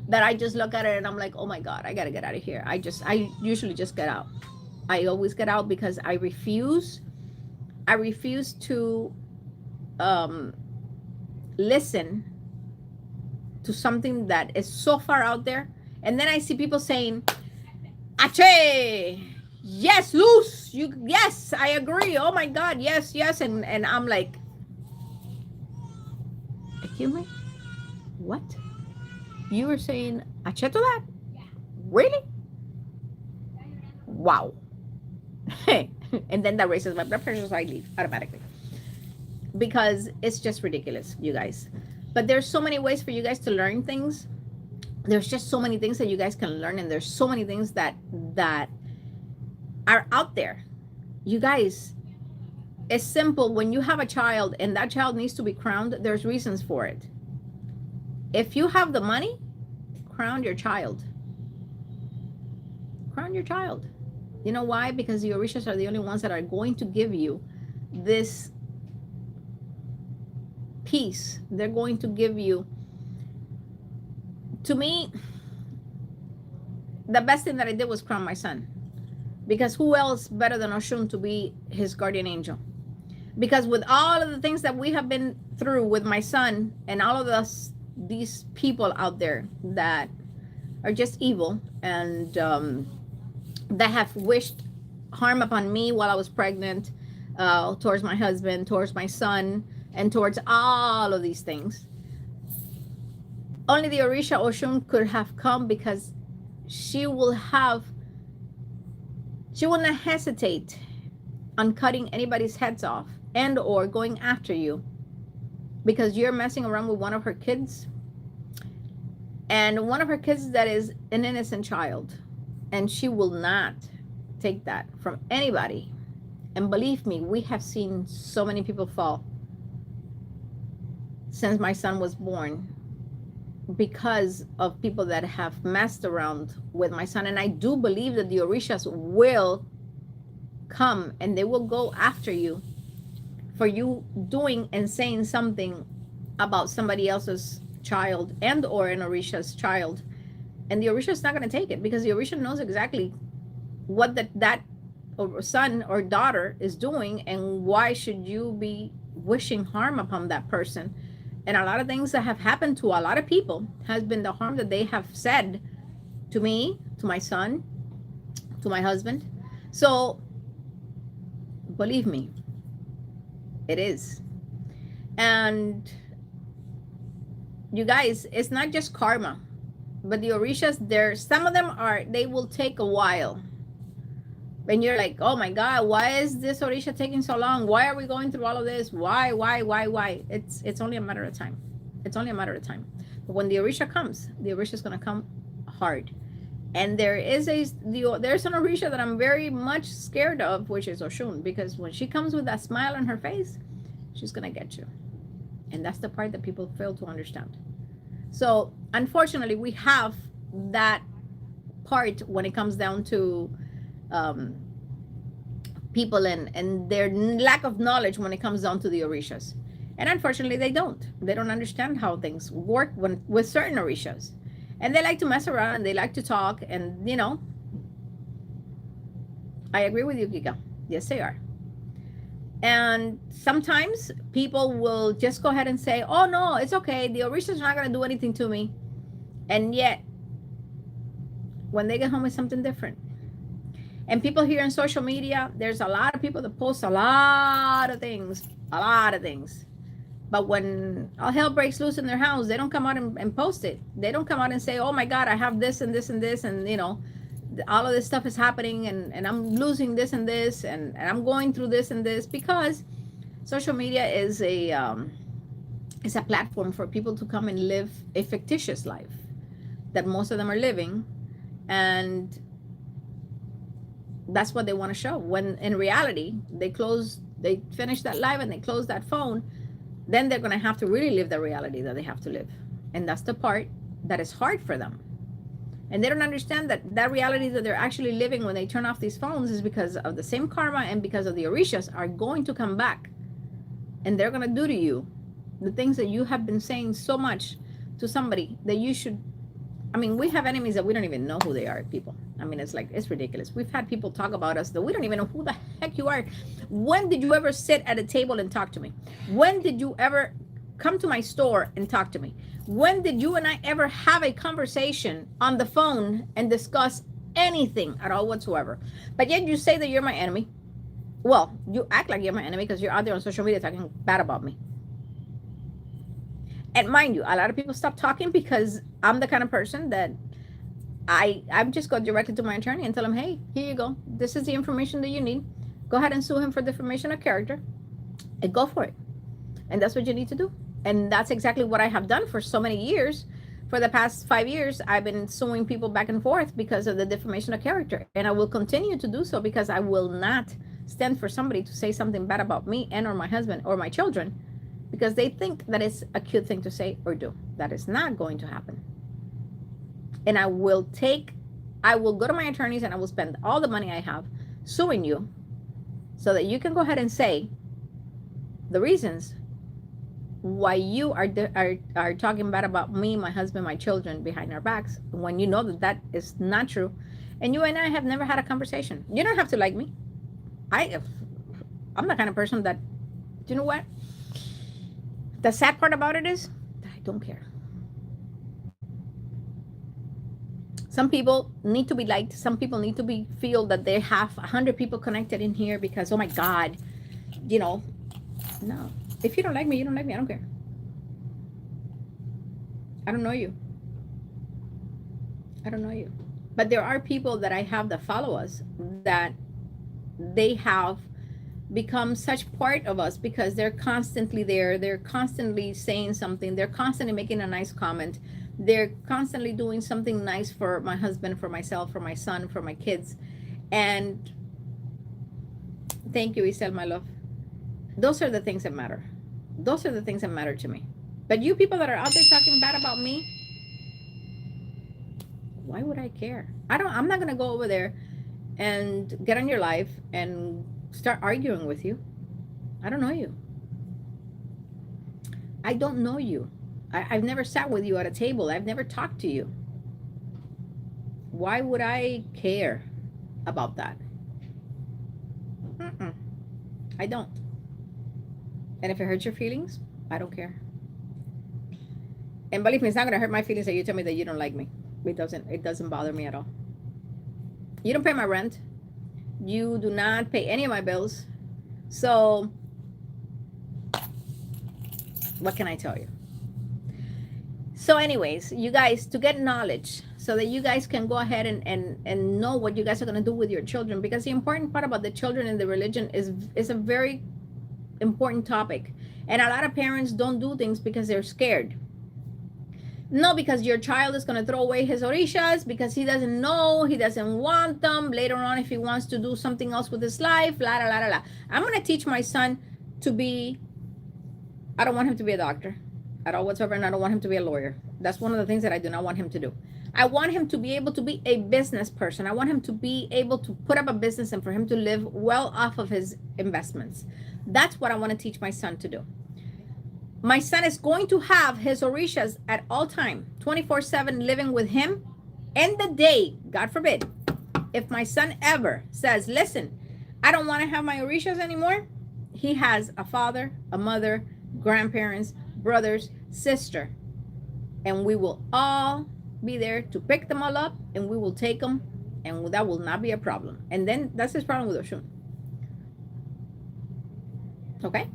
that I just look at it and I'm like, oh my God, I gotta get out of here. I usually just get out. I always get out because I refuse to listen to something that is so far out there. And then I see people saying, Ache, yes, Luz, yes, I agree. Oh my God, yes. And I'm like, excuse me? What? You were saying Ache to that? Really? Wow. And then that raises my blood pressure, so I leave automatically. Because it's just ridiculous, you guys. But there's so many ways for you guys to learn things. There's just so many things that you guys can learn, and there's so many things that are out there. You guys, it's simple. When you have a child and that child needs to be crowned, there's reasons for it. If you have the money, crown your child. Crown your child. You know why? Because the Orishas are the only ones that are going to give you this peace. They're going to give you, to me, the best thing that I did was crown my son. Because who else better than Oshun to be his guardian angel? Because with all of the things that we have been through with my son and all of these people out there that are just evil and that have wished harm upon me while I was pregnant, towards my husband, towards my son, and towards all of these things. Only the Orisha Oshun could have come, because she will not hesitate on cutting anybody's heads off and or going after you because you're messing around with one of her kids, and one of her kids that is an innocent child, and she will not take that from anybody. And believe me, we have seen so many people fall since my son was born because of people that have messed around with my son. And I do believe that the Orishas will come and they will go after you for you doing and saying something about somebody else's child and or an Orisha's child. And the Orisha is not going to take it, because the Orisha knows exactly what that son or daughter is doing, and why should you be wishing harm upon that person. And a lot of things that have happened to a lot of people has been the harm that they have said to me, to my son, to my husband. So believe me, it is. And you guys, it's not just karma, but the Orishas, some of them they will take a while. And you're like, oh my God, why is this Orisha taking so long? Why are we going through all of this? Why? It's only a matter of time. It's only a matter of time. But when the Orisha comes, the Orisha is going to come hard. And there's an Orisha that I'm very much scared of, which is Oshun, because when she comes with that smile on her face, she's going to get you. And that's the part that people fail to understand. So unfortunately, we have that part when it comes down to people and their lack of knowledge when it comes down to the Orishas. And unfortunately, they don't understand how things work with certain Orishas, and they like to mess around and they like to talk, and I agree with you, Giga. Yes, they are. And sometimes people will just go ahead and say, oh no, it's okay, the Orisha's not going to do anything to me, and yet when they get home, it's something different. And people here on social media, there's a lot of people that post a lot of things. But when all hell breaks loose in their house, they don't come out and post it. They don't come out and say, oh my God, I have this and this and this. And, all of this stuff is happening and I'm losing this and this. And I'm going through this and this, because social media is a platform for people to come and live a fictitious life that most of them are living. And that's what they want to show. When in reality, they finish that live and they close that phone, then they're going to have to really live the reality that they have to live. And that's the part that is hard for them. And they don't understand that reality that they're actually living when they turn off these phones is because of the same karma and because of the Orishas are going to come back. And they're going to do to you the things that you have been saying so much to somebody that you should. I mean, we have enemies that we don't even know who they are, people. I mean, it's ridiculous. We've had people talk about us that we don't even know who the heck you are. When did you ever sit at a table and talk to me? When did you ever come to my store and talk to me? When did you and I ever have a conversation on the phone and discuss anything at all whatsoever? But yet you say that you're my enemy. Well, you act like you're my enemy because you're out there on social media talking bad about me. And mind you, a lot of people stop talking because I'm the kind of person that I just go directly to my attorney and tell him, hey, here you go. This is the information that you need. Go ahead and sue him for defamation of character and go for it. And that's what you need to do. And that's exactly what I have done for so many years. For the past 5 years, I've been suing people back and forth because of the defamation of character. And I will continue to do so because I will not stand for somebody to say something bad about me and or my husband or my children because they think that it's a cute thing to say or do. That is not going to happen. And I will go to my attorneys and I will spend all the money I have suing you so that you can go ahead and say the reasons why you are talking bad about me, my husband, my children behind our backs, when you know that is not true. And you and I have never had a conversation. You don't have to like me. I'm the kind of person that, you know what? The sad part about it is that I don't care. Some people need to be liked. Some people need to feel that they have 100 people connected in here because, oh my God, no. If you don't like me, you don't like me. I don't care. I don't know you. But there are people that I have that follow us that they have become such part of us because they're constantly there. They're constantly saying something. They're constantly making a nice comment. They're constantly doing something nice for my husband, for myself, for my son, for my kids. And thank you, Isel, my love. Those are the things that matter. Those are the things that matter to me. But you people that are out there talking bad about me, why would I care? I'm not going to go over there and get on your live and start arguing with you. I don't know you. I don't know you. I've never sat with you at a table. I've never talked to you. Why would I care about that? I don't. And if it hurts your feelings, I don't care. And believe me, it's not going to hurt my feelings that you tell me that you don't like me. It doesn't bother me at all. You don't pay my rent. You do not pay any of my bills. So what can I tell you? So anyways, you guys, to get knowledge so that you guys can go ahead and know what you guys are going to do with your children, because the important part about the children and the religion is a very important topic. And a lot of parents don't do things because they're scared. No, because your child is going to throw away his orishas because he doesn't know, he doesn't want them. Later on, if he wants to do something else with his life, I'm going to teach my son to be, I don't want him to be a doctor. at all whatsoever, and I don't want him to be a lawyer. That's one of the things that I do not want him to do. I want him to be able to be a business person. I want him to be able to put up a business and for him to live well off of his investments. That's what I want to teach my son to do. My son is going to have his Orishas at all time, 24/7 living with him. And the day, God forbid, if my son ever says, listen, I don't want to have my Orishas anymore, he has a father, a mother, grandparents, brothers, sister, and we will all be there to pick them all up, and we will take them, and that will not be a problem. And then that's his problem with Oshun. Okay?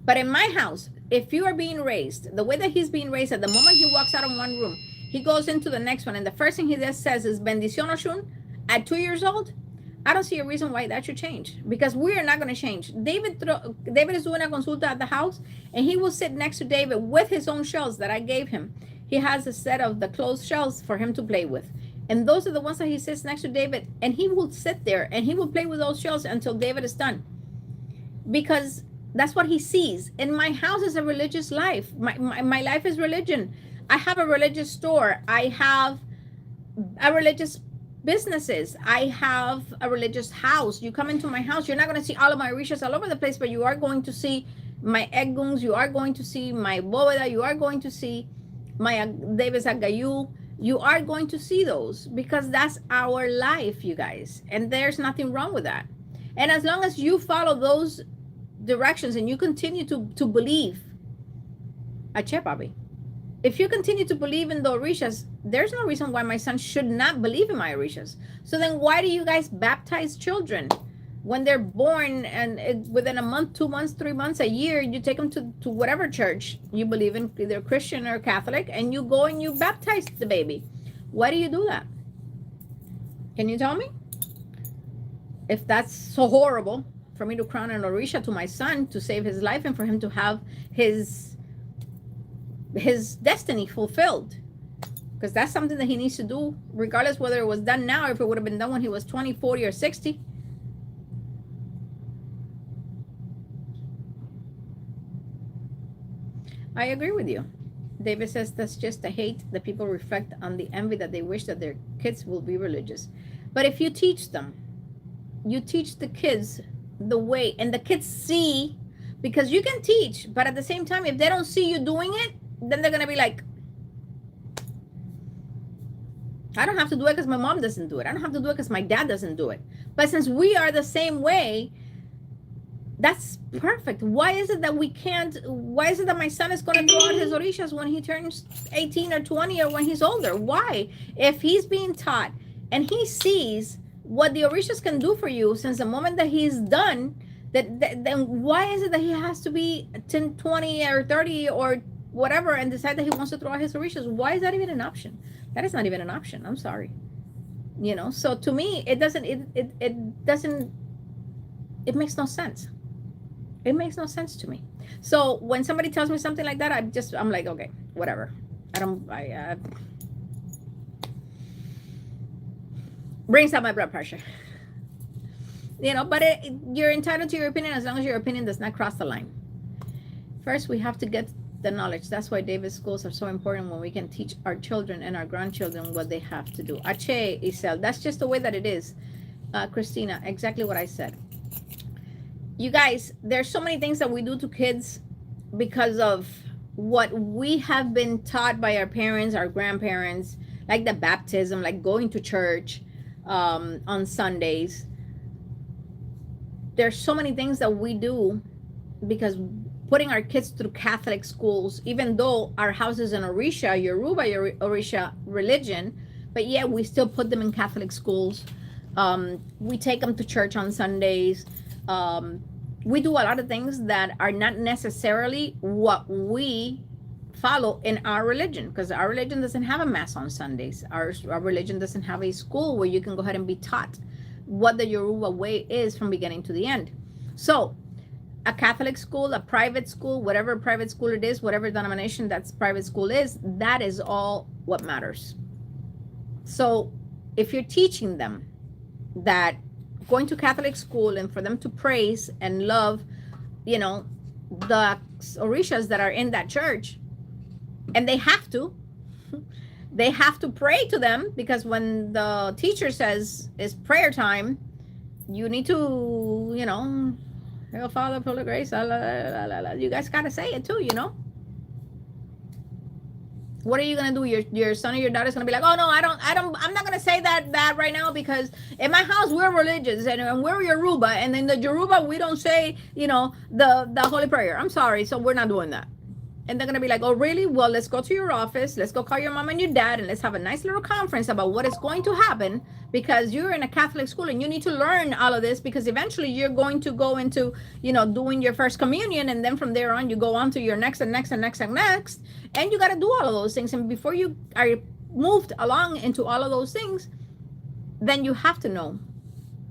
But in my house, if you are being raised the way that he's being raised, at the moment he walks out of one room, he goes into the next one, and the first thing he just says is bendición Oshun at 2 years old, I don't see a reason why that should change, because we are not going to change. David is doing a consulta at the house, and he will sit next to David with his own shells that I gave him. He has a set of the closed shells for him to play with. And those are the ones that he sits next to David, and he will sit there and he will play with those shells until David is done. Because that's what he sees. In my house is a religious life. My life is religion. I have a religious store. I have a religious businesses. I have a religious house. You come into my house, you're not going to see all of my Orishas all over the place, but you are going to see my Eguns, you are going to see my Bóveda, you are going to see my David Aggayú, you are going to see those, because that's our life, you guys, and there's nothing wrong with that. And as long as you follow those directions and you continue to believe, Ache, Bobby, if you continue to believe in the Orishas, there's no reason why my son should not believe in my Orishas. So then why do you guys baptize children? When they're born and within a month, 2 months, 3 months, a year, you take them to whatever church you believe in, either Christian or Catholic, and you go and you baptize the baby. Why do you do that? Can you tell me? If that's so horrible for me to crown an Orisha to my son to save his life and for him to have his destiny fulfilled, because that's something that he needs to do, regardless whether it was done now or if it would have been done when he was 20, 40, or 60. I agree with you. David says that's just the hate that people reflect on the envy that they wish that their kids will be religious. But if you teach them, you teach the kids the way, and the kids see, because you can teach, but at the same time, if they don't see you doing it, then they're going to be like, I don't have to do it because my mom doesn't do it. I don't have to do it because my dad doesn't do it. But since we are the same way, that's perfect. Why is it that we can't? Why is it that my son is going to throw out his Orishas when he turns 18 or 20 or when he's older? Why? If he's being taught and he sees what the Orishas can do for you since the moment that he's done, then why is it that he has to be 10, 20 or 30 or whatever and decide that he wants to throw out his Orishas? Why is that even an option? That is not even an option. I'm sorry. You know, so to me, it makes no sense. It makes no sense to me. So when somebody tells me something like that, I'm like, okay, whatever. Brings up my blood pressure. You know, but you're entitled to your opinion as long as your opinion does not cross the line. First, we have to get the knowledge. That's why David's schools are so important, when we can teach our children and our grandchildren what they have to do. Ache, Isel, that's just the way that it is. Christina, exactly what I said. You guys, there's so many things that we do to kids because of what we have been taught by our parents, our grandparents, like the baptism, like going to church on Sundays. There's so many things that we do because putting our kids through Catholic schools, even though our house is an Orisha, Yoruba Orisha religion, but yet we still put them in Catholic schools. We take them to church on Sundays. We do a lot of things that are not necessarily what we follow in our religion, because our religion doesn't have a mass on Sundays. Our religion doesn't have a school where you can go ahead and be taught what the Yoruba way is from beginning to the end. So a Catholic school, a private school, whatever private school it is, whatever denomination that's private school is, that is all what matters. So if you're teaching them that going to Catholic school and for them to praise and love, you know, the Orishas that are in that church, And they have to. They have to pray to them, because when the teacher says it's prayer time, you need to, you know, Hail Father, full of grace, la, la, la, la, la. You guys gotta say it too, you know. What are you gonna do? Your son or your daughter's gonna be like, oh no, I'm not gonna say that right now, because in my house we're religious and we're Yoruba, and in the Yoruba we don't say, you know, the holy prayer. I'm sorry, so we're not doing that. And they're gonna be like, oh really? Well, let's go to your office, let's go call your mom and your dad, and let's have a nice little conference about what is going to happen, because you're in a Catholic school and you need to learn all of this, because eventually you're going to go into, you know, doing your first communion, and then from there on you go on to your next and next and next and next, and you got to do all of those things. And before you are moved along into all of those things, then you have to know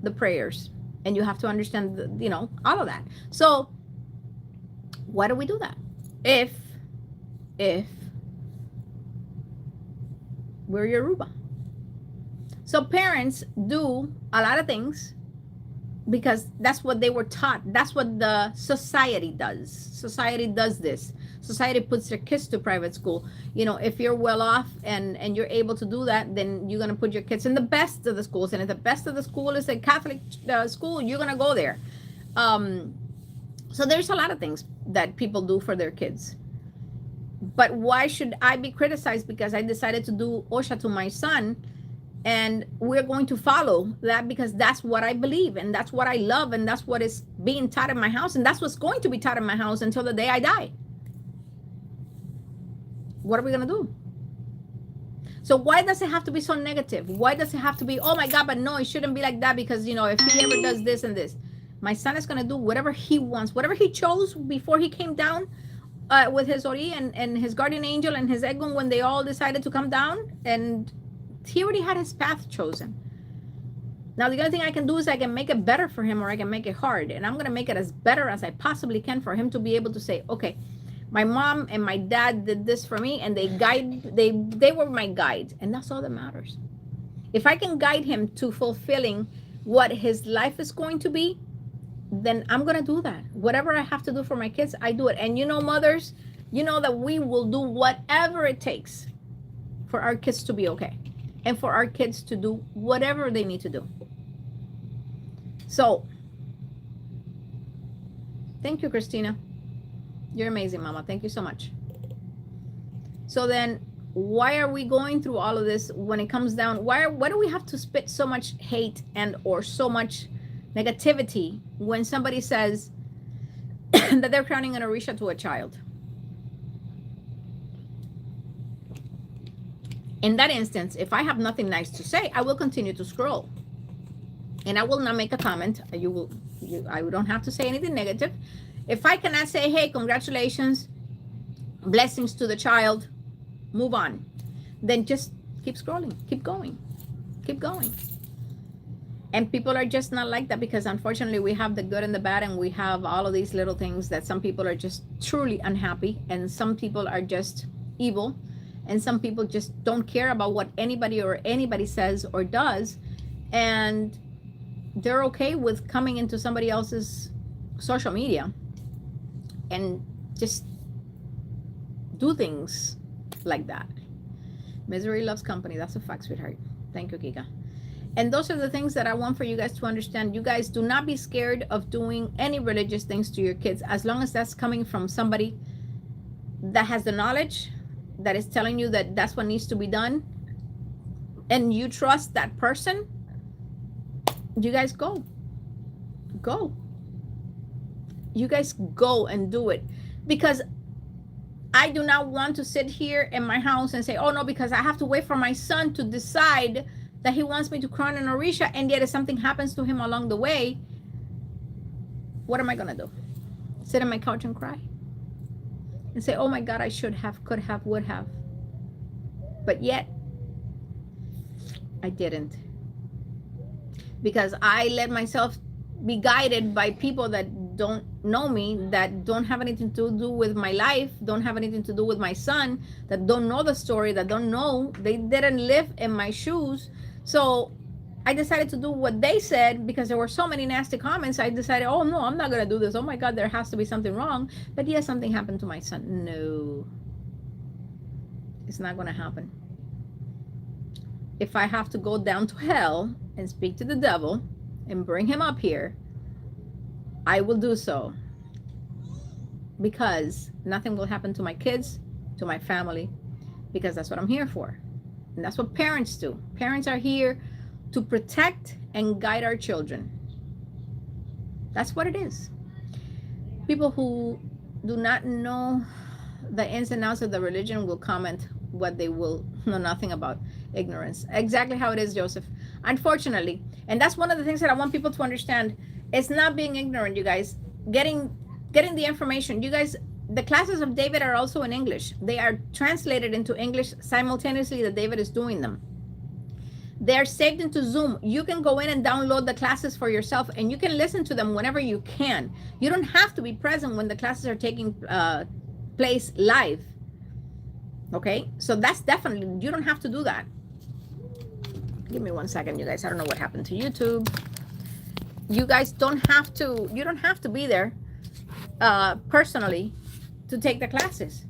the prayers, and you have to understand the, you know, all of that. So why do we do that? If we're Yoruba. So parents do a lot of things because that's what they were taught. That's what the society does. Society does this. Society puts their kids to private school. You know, if you're well off and you're able to do that, then you're going to put your kids in the best of the schools. And if the best of the school is a Catholic school, you're going to go there. So there's a lot of things that people do for their kids. But why should I be criticized because I decided to do Osha to my son? And we're going to follow that because that's what I believe, and that's what I love, and that's what is being taught in my house, and that's what's going to be taught in my house until the day I die. What are we going to do? So why does it have to be so negative? Why does it have to be, oh my God, but no, it shouldn't be like that, because, you know, if he ever does this and this, my son is going to do whatever he wants, whatever he chose before he came down with his Ori and his guardian angel and his Egun when they all decided to come down, and he already had his path chosen. Now, the only thing I can do is I can make it better for him, or I can make it hard. And I'm going to make it as better as I possibly can for him to be able to say, okay, my mom and my dad did this for me, and they were my guide. And that's all that matters. If I can guide him to fulfilling what his life is going to be, then I'm going to do that. Whatever I have to do for my kids, I do it. And you know, mothers, you know that we will do whatever it takes for our kids to be okay, and for our kids to do whatever they need to do. So, thank you, Christina. You're amazing, Mama. Thank you so much. So then, why are we going through all of this when it comes down? Why do we have to spit so much hate and or so much negativity when somebody says that they're crowning an Orisha to a child? In that instance, if I have nothing nice to say, I will continue to scroll, and I will not make a comment. I don't have to say anything negative. If I cannot say, hey, congratulations, blessings to the child, move on, then just keep scrolling, keep going. And people are just not like that, because unfortunately we have the good and the bad, and we have all of these little things that some people are just truly unhappy, and some people are just evil, and some people just don't care about what anybody says or does, and they're okay with coming into somebody else's social media and just do things like that. Misery loves company. That's a fact, sweetheart. Thank you, Kika. And those are the things that I want for you guys to understand. You guys do not be scared of doing any religious things to your kids, as long as that's coming from somebody that has the knowledge, that is telling you that that's what needs to be done, and you trust that person. You guys go. You guys go and do it, because I do not want to sit here in my house and say, oh no, because I have to wait for my son to decide that he wants me to crown an Orisha, and yet if something happens to him along the way, what am I gonna do? Sit on my couch and cry and say, oh my God, I should have, could have, would have, but yet I didn't, because I let myself be guided by people that don't know me, that don't have anything to do with my life, don't have anything to do with my son, that don't know the story, that don't know, they didn't live in my shoes. So I decided to do what they said, because there were so many nasty comments. I decided, oh no, I'm not going to do this. Oh my God, there has to be something wrong. But yes, something happened to my son. No. It's not going to happen. If I have to go down to hell and speak to the devil and bring him up here, I will do so, because nothing will happen to my kids, to my family, because that's what I'm here for. And that's what parents do. Parents are here to protect and guide our children. That's what it is. People who do not know the ins and outs of the religion will comment what they will know nothing about. Ignorance. Exactly how it is, Joseph. Unfortunately. And that's one of the things that I want people to understand. It's not being ignorant, you guys. Getting the information. You guys, the classes of David are also in English. They are translated into English simultaneously that David is doing them. They're saved into Zoom. You can go in and download the classes for yourself, and you can listen to them whenever you can. You don't have to be present when the classes are taking place live. Okay, so that's definitely, you don't have to do that. Give me 1 second, you guys. I don't know what happened to YouTube. You guys don't have to, you don't have to be there personally to take the classes.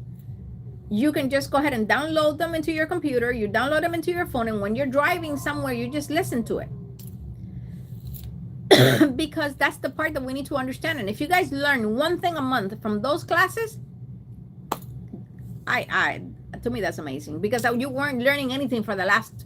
You can just go ahead and download them into your computer. You download them into your phone, and when you're driving somewhere, you just listen to it. Because that's the part that we need to understand. And if you guys learn one thing a month from those classes, to me, that's amazing, because you weren't learning anything for the last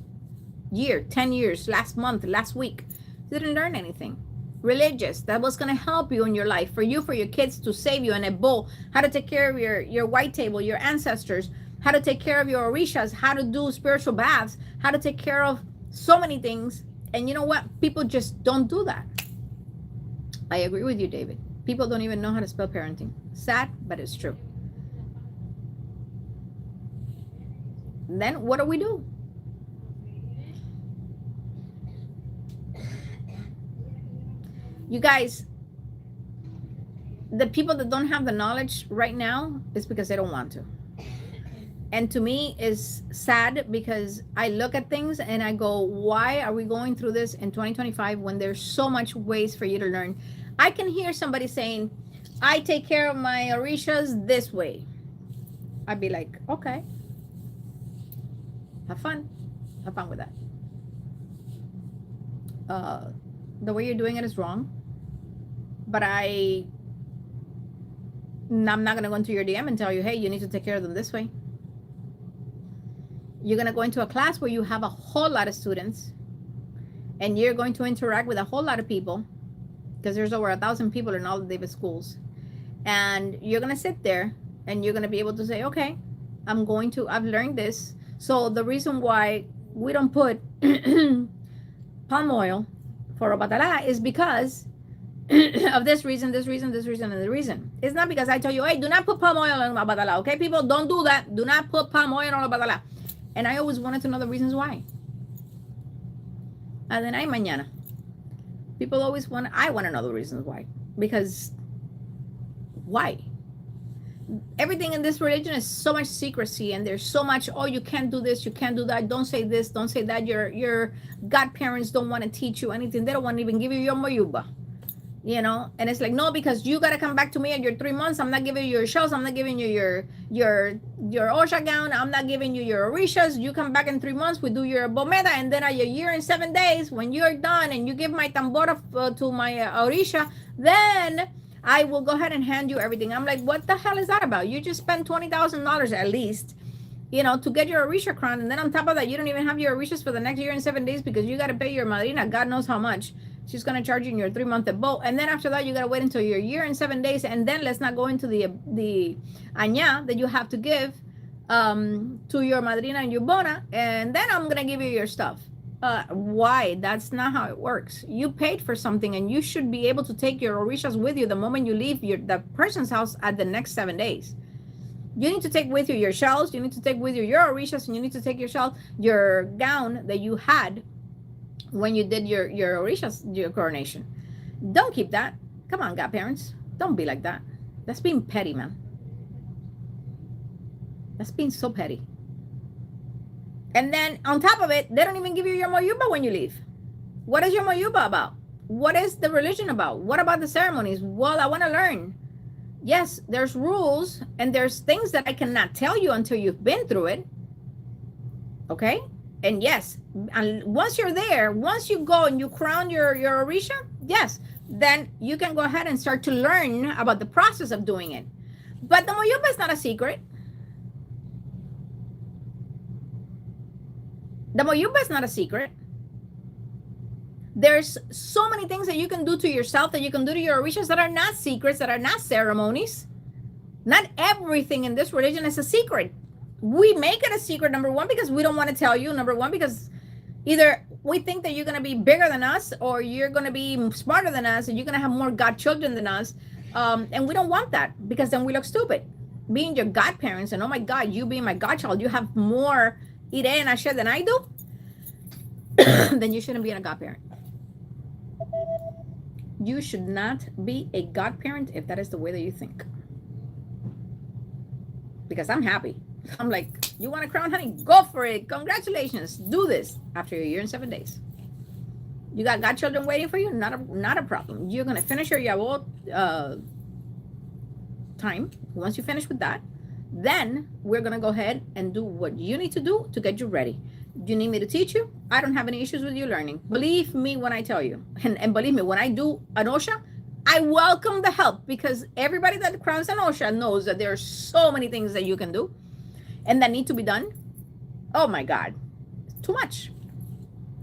year, 10 years, last month, last week. You didn't learn anything religious that was going to help you in your life, for you, for your kids, to save you in a bowl, how to take care of your white table, your ancestors, how to take care of your orishas, how to do spiritual baths, how to take care of so many things. And you know what? People just don't do that. I agree with you, David. People don't even know how to spell parenting. Sad, but it's true. Then what do we do? You guys, the people that don't have the knowledge right now is because they don't want to. And to me, it's sad, because I look at things and I go, why are we going through this in 2025 when there's so much ways for you to learn? I can hear somebody saying, I take care of my orishas this way. I'd be like, okay. Have fun with that. The way you're doing it is wrong, but I'm not going to go into your DM and tell you, hey, you need to take care of them this way. You're going to go into a class where you have a whole lot of students, and you're going to interact with a whole lot of people, because there's over 1,000 people in all the David schools, and you're going to sit there and you're going to be able to say, okay, I've learned this. So the reason why we don't put palm oil for Obà David is because of this reason, and this reason. It's not because I tell you, hey, do not put palm oil on Obà David, okay, people? Don't do that. Do not put palm oil on Obà David. And I always wanted to know the reasons why. And then mañana. People always I want to know the reasons why. Because why? Everything in this religion is so much secrecy, and there's so much, oh, you can't do this, you can't do that, don't say this, don't say that. Your godparents don't want to teach you anything. They don't want to even give you your moyuba, you know. And it's like, no, because you got to come back to me at your 3 months. I'm not giving you your shells. I'm not giving you your Osha gown. I'm not giving you your orishas. You come back in 3 months, we do your bomeda, and then at your year and 7 days, when you're done and you give my tambora to my orisha, then I will go ahead and hand you everything. I'm like, what the hell is that about? You just spent $20,000 at least, you know, to get your Orisha crown. And then on top of that, you don't even have your Orishas for the next year and 7 days, because you got to pay your madrina, God knows how much. She's going to charge you in your 3-month boat. And then after that, you got to wait until your year and 7 days. And then let's not go into the añá that you have to give to your madrina and your bona. And then I'm going to give you your stuff. Why? That's not how it works. You paid for something, and you should be able to take your orishas with you the moment you leave the person's house at the next 7 days. You need to take with you your shells, you need to take with you your orishas, and you need to take your gown that you had when you did your orishas, your coronation. Don't keep that. Come on, godparents. Don't be like that. That's being petty, man. That's being so petty. And then on top of it, they don't even give you your moyuba when you leave. What is your moyuba about? What is the religion about? What about the ceremonies? Well, I want to learn. Yes, there's rules, and there's things that I cannot tell you until you've been through it. Okay? And yes, and once you're there, once you go and you crown your Orisha, yes, then you can go ahead and start to learn about the process of doing it. But the Moyuba is not a secret. The Moyuba is not a secret. There's so many things that you can do to yourself, that you can do to your Orishas, that are not secrets, that are not ceremonies. Not everything in this religion is a secret. We make it a secret, number one, because we don't want to tell you. Number one, because either we think that you're going to be bigger than us, or you're going to be smarter than us, and you're going to have more godchildren than us. And we don't want that, because then we look stupid. Being your godparents, and oh my God, you being my godchild, you have more Ire and Ashe than I do, then you shouldn't be a godparent. You should not be a godparent if that is the way that you think. Because I'm happy. I'm like, you want a crown, honey? Go for it. Congratulations. Do this after a year and 7 days. You got godchildren waiting for you? Not a problem. You're going to finish your Yabo time. Once you finish with that, then we're going to go ahead and do what you need to do to get you ready. You need me to teach you? I don't have any issues with you learning. Believe me when I tell you. And believe me, when I do an Osha, I welcome the help, because everybody that crowns an Osha knows that there are so many things that you can do and that need to be done. Oh my God, it's too much.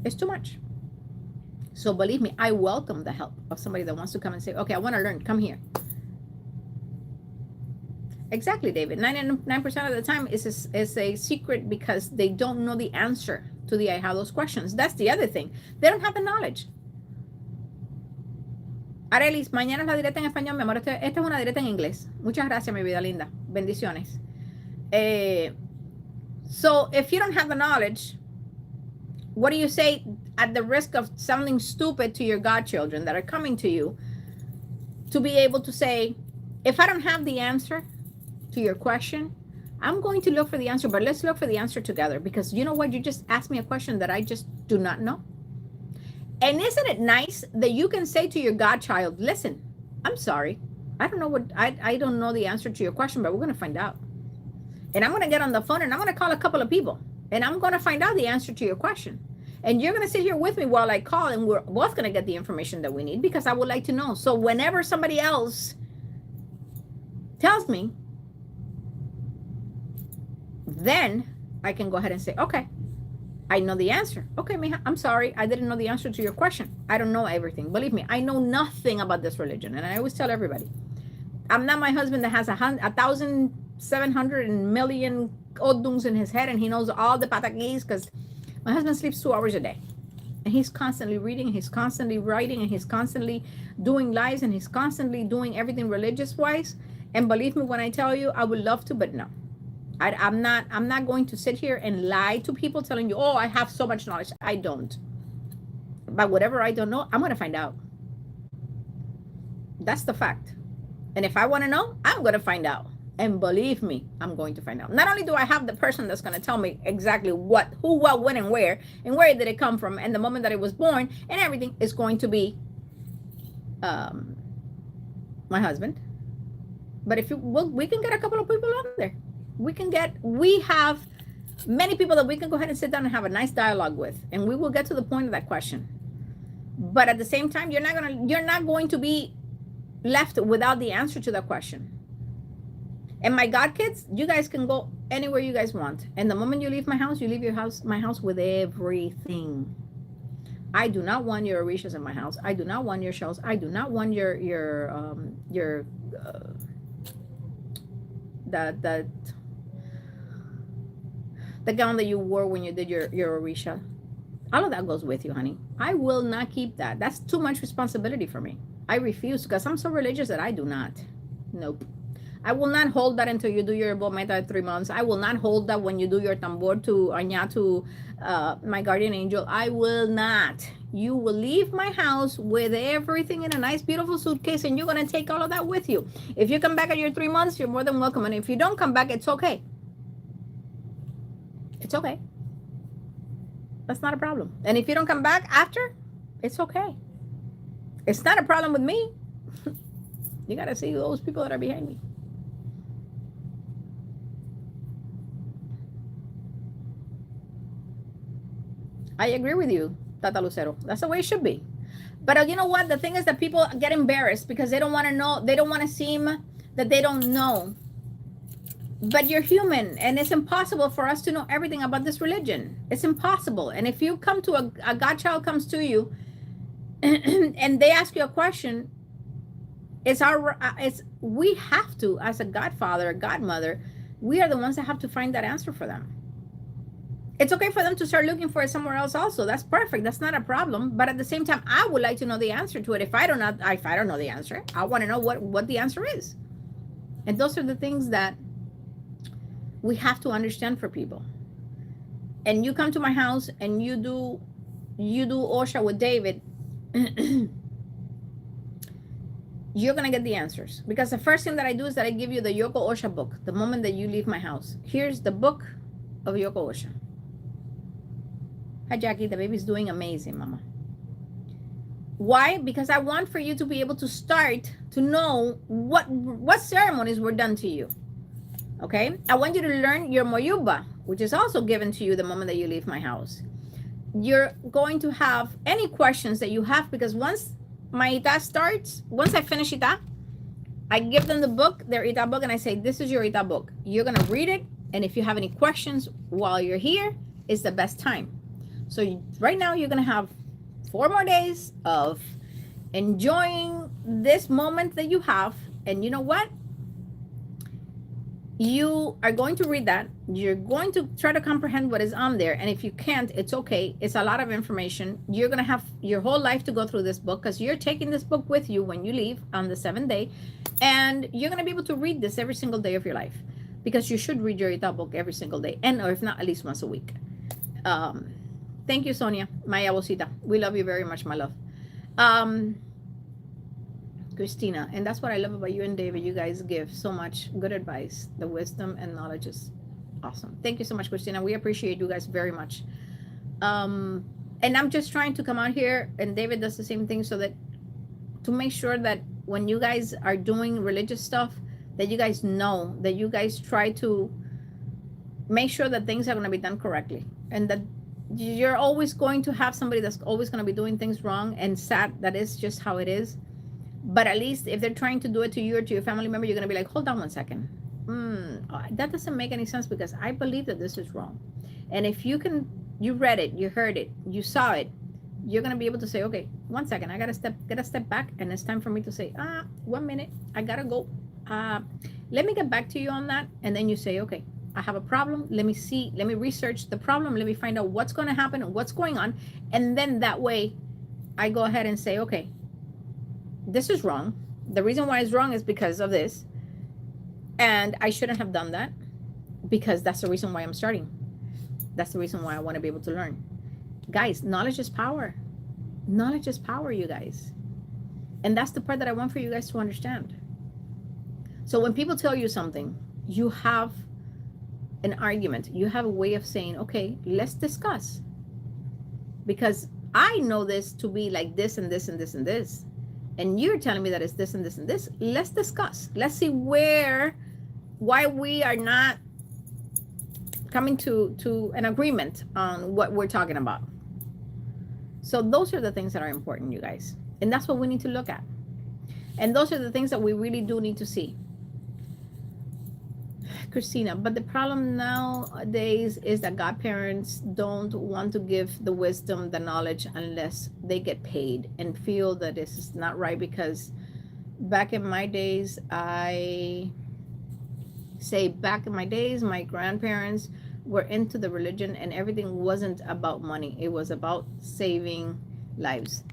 It's too much. So believe me, I welcome the help of somebody that wants to come and say, okay, I want to learn, come here. Exactly, David. 99% of the time is a secret, because they don't know the answer to the ahijados questions. That's the other thing. They don't have the knowledge. Arelis, mañana es la directa en español, mi amor. Esta es una directa en inglés. Muchas gracias, mi vida linda. Bendiciones. So if you don't have the knowledge, what do you say at the risk of sounding stupid to your godchildren that are coming to you, to be able to say, if I don't have the answer to your question, I'm going to look for the answer, but let's look for the answer together, because you know what? You just asked me a question that I just do not know. And isn't it nice that you can say to your godchild, listen, I'm sorry. I don't know the answer to your question, but we're going to find out. And I'm going to get on the phone and I'm going to call a couple of people and I'm going to find out the answer to your question. And you're going to sit here with me while I call, and we're both going to get the information that we need, because I would like to know. So whenever somebody else tells me, then I can go ahead and say, okay, I know the answer. Okay, mija, I'm sorry. I didn't know the answer to your question. I don't know everything. Believe me, I know nothing about this religion. And I always tell everybody, I'm not my husband that has 1,700 million odungs in his head and he knows all the pataquis, because my husband sleeps 2 hours a day. And he's constantly reading, he's constantly writing, and he's constantly doing lives, and he's constantly doing everything religious-wise. And believe me when I tell you, I would love to, but no. I'm not going to sit here and lie to people telling you, oh, I have so much knowledge. I don't. But whatever I don't know, I'm going to find out. That's the fact. And if I want to know, I'm going to find out. And believe me, I'm going to find out. Not only do I have the person that's going to tell me exactly what, who, what, when, and where did it come from, and the moment that it was born, and everything is going to be my husband. But if we can get a couple of people out there. We have many people that we can go ahead and sit down and have a nice dialogue with, and we will get to the point of that question. But at the same time, you're not going to be left without the answer to that question. And my God kids, you guys can go anywhere you guys want. And the moment you leave my house, you leave my house with everything. I do not want your orishas in my house. I do not want your shells. I do not want the gown that you wore when you did your Orisha. All of that goes with you, honey. I will not keep that. That's too much responsibility for me. I refuse, because I'm so religious that I do not. Nope. I will not hold that until you do your bometa at 3 months. I will not hold that when you do your tambor to Añá, to my guardian angel. I will not. You will leave my house with everything in a nice, beautiful suitcase, and you're going to take all of that with you. If you come back at your 3 months, you're more than welcome. And if you don't come back, it's okay. It's okay. That's not a problem. And if you don't come back after, it's okay. It's not a problem with me. You got to see those people that are behind me. I agree with you, Tata Lucero. That's the way it should be. But you know what? The thing is that people get embarrassed because they don't want to know. They don't want to seem that they don't know. But you're human, and it's impossible for us to know everything about this religion. It's impossible. And if you come to a godchild comes to you and they ask you a question, we have to, as a godfather, a godmother, we are the ones that have to find that answer for them. It's okay for them to start looking for it somewhere else also. That's perfect. That's not a problem. But at the same time, I would like to know the answer to it. If I don't know the answer, I want to know what the answer is. And those are the things that we have to understand for people. And you come to my house and you do Osha with David, you're gonna get the answers. Because the first thing that I do is that I give you the Yoko Osha book the moment that you leave my house. Here's the book of Yoko Osha. Hi Jackie, the baby's doing amazing, mama. Why? Because I want for you to be able to start to know what ceremonies were done to you. Okay? I want you to learn your Moyuba, which is also given to you the moment that you leave my house. You're going to have any questions that you have, because once my Ita starts, once I finish Ita, I give them the book, their Ita book, and I say, this is your Ita book. You're going to read it, and if you have any questions while you're here, it's the best time. So right now, you're going to have 4 more days of enjoying this moment that you have. And you know what? You are going to read that. You're going to try to comprehend what is on there. And if you can't, it's okay. It's a lot of information. You're going to have your whole life to go through this book, because you're taking this book with you when you leave on the 7th day. And you're going to be able to read this every single day of your life, because you should read your Ita book every single day. And or if not, at least once a week. Thank you, Sonia, my abuelita. We love you very much, my love. Christina, and that's what I love about you and David. You guys give so much good advice. The wisdom and knowledge is awesome. Thank you so much, Christina. We appreciate you guys very much. And I'm just trying to come out here, and David does the same thing, so that to make sure that when you guys are doing religious stuff, that you guys know, that you guys try to make sure that things are going to be done correctly, and that you're always going to have somebody that's always going to be doing things wrong, and sad, that is just how it is. But at least if they're trying to do it to you or to your family member, you're going to be like, hold on one second. That doesn't make any sense, because I believe that this is wrong. And if you read it, you heard it, you saw it, you're going to be able to say, okay, 1 second, I got to step back, and it's time for me to say, 1 minute, I got to go. Let me get back to you on that. And then you say, okay, I have a problem. Let me research the problem. Let me find out what's going to happen and what's going on. And then that way I go ahead and say, okay, this is wrong. The reason why it's wrong is because of this. And I shouldn't have done that, because that's the reason why I'm starting. That's the reason why I want to be able to learn. Guys, knowledge is power. Knowledge is power, you guys. And that's the part that I want for you guys to understand. So when people tell you something, you have an argument. You have a way of saying, okay, let's discuss. Because I know this to be like this and this and this and this. And you're telling me that it's this and this and this. Let's discuss. Let's see why we are not coming to an agreement on what we're talking about. So those are the things that are important, you guys. And that's what we need to look at. And those are the things that we really do need to see. Christina, but the problem nowadays is that godparents don't want to give the wisdom, the knowledge, unless they get paid, and feel that this is not right, because back in my days, my grandparents were into the religion, and everything wasn't about money. It was about saving lives.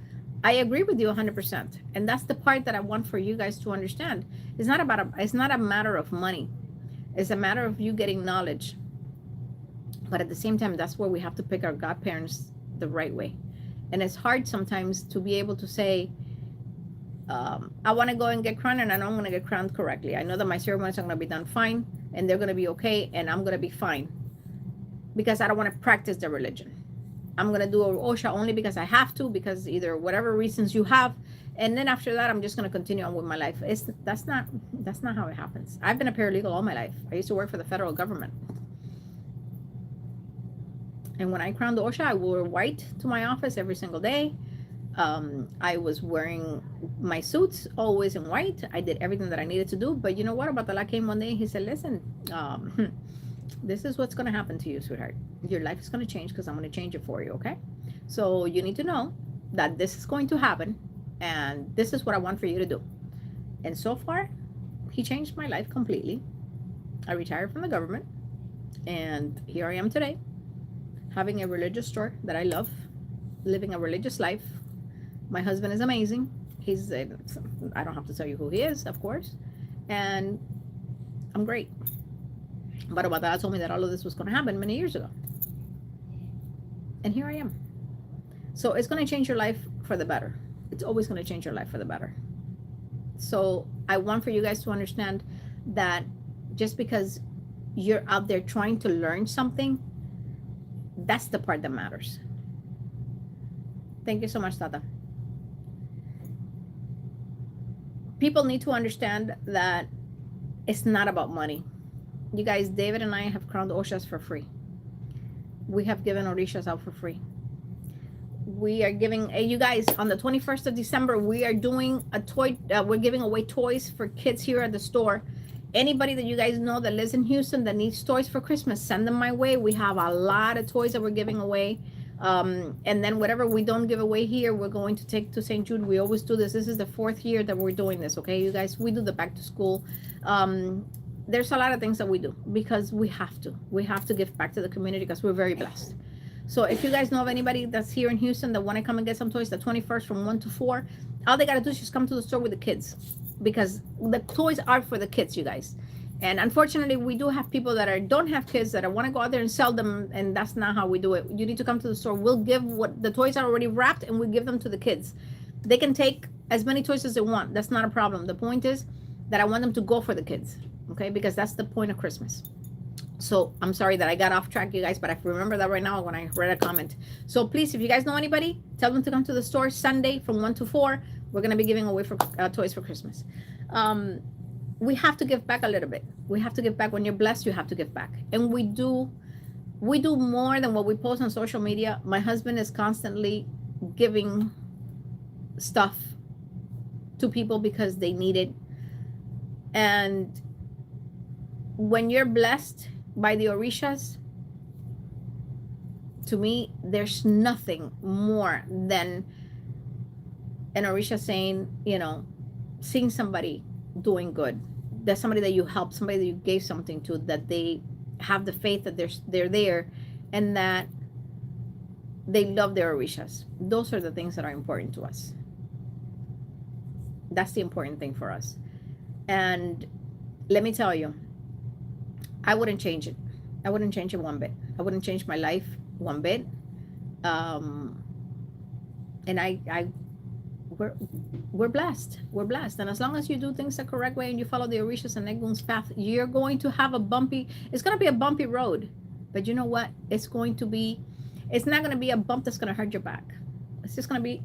I agree with you 100%. And that's the part that I want for you guys to understand. It's not a matter of money. It's a matter of you getting knowledge. But at the same time, that's where we have to pick our godparents the right way. And it's hard sometimes to be able to say, I want to go and get crowned, and I know I'm going to get crowned correctly. I know that my ceremonies are going to be done fine, and they're going to be okay, and I'm going to be fine. Because I don't want to practice the religion. I'm going to do Osha only because I have to, because either whatever reasons you have. And then after that, I'm just going to continue on with my life. That's not how it happens. I've been a paralegal all my life. I used to work for the federal government. And when I crowned Osha, I wore white to my office every single day. I was wearing my suits always in white. I did everything that I needed to do. But you know what? Obà David came one day and he said, listen, this is what's going to happen to you, sweetheart. Your life is going to change because I'm going to change it for you, okay? So you need to know that this is going to happen and this is what I want for you to do. And so far, he changed my life completely. I retired from the government and here I am today, having a religious store that I love, living a religious life. My husband is amazing. I don't have to tell you who he is, of course. And I'm great. But Obà David told me that all of this was going to happen many years ago. And here I am. So it's going to change your life for the better. It's always going to change your life for the better. So I want for you guys to understand that just because you're out there trying to learn something, that's the part that matters. Thank you so much, Tata. People need to understand that it's not about money. You guys, David and I have crowned Oshas for free. We have given Orishas out for free. We are giving, you guys, on the 21st of December, we are doing a toy, we're giving away toys for kids here at the store. Anybody that you guys know that lives in Houston that needs toys for Christmas, send them my way. We have a lot of toys that we're giving away. And then whatever we don't give away here, we're going to take to St. Jude. We always do this. This is the 4th year that we're doing this, okay, you guys? We do the back to school. There's a lot of things that we do because we have to. We have to give back to the community because we're very blessed. So if you guys know of anybody that's here in Houston that want to come and get some toys, the 21st from 1 to 4, all they got to do is just come to the store with the kids because the toys are for the kids, you guys. And unfortunately, we do have people that don't have kids that want to go out there and sell them, and that's not how we do it. You need to come to the store. We'll give what the toys are already wrapped, and we give them to the kids. They can take as many toys as they want. That's not a problem. The point is that I want them to go for the kids, okay? Because that's the point of Christmas. So I'm sorry that I got off track, you guys, but I remember that right now when I read a comment. So please, if you guys know anybody, tell them to come to the store Sunday from 1 to 4. We're going to be giving away for toys for Christmas. We have to give back a little bit. We have to give back. When you're blessed, you have to give back. And we do more than what we post on social media. My husband is constantly giving stuff to people because they need it. And when you're blessed by the Orishas, to me, there's nothing more than an Orisha saying, you know, seeing somebody doing good. There's somebody that you helped, somebody that you gave something to, that they have the faith that they're there and that they love their Orishas. Those are the things that are important to us. That's the important thing for us. And let me tell you, I wouldn't change it. I wouldn't change it one bit. I wouldn't change my life one bit. And we're blessed. We're blessed. And as long as you do things the correct way and you follow the Orishas and Egun's path, you're going to have it's going to be a bumpy road. But you know what? It's not going to be a bump that's going to hurt your back. It's just going to be,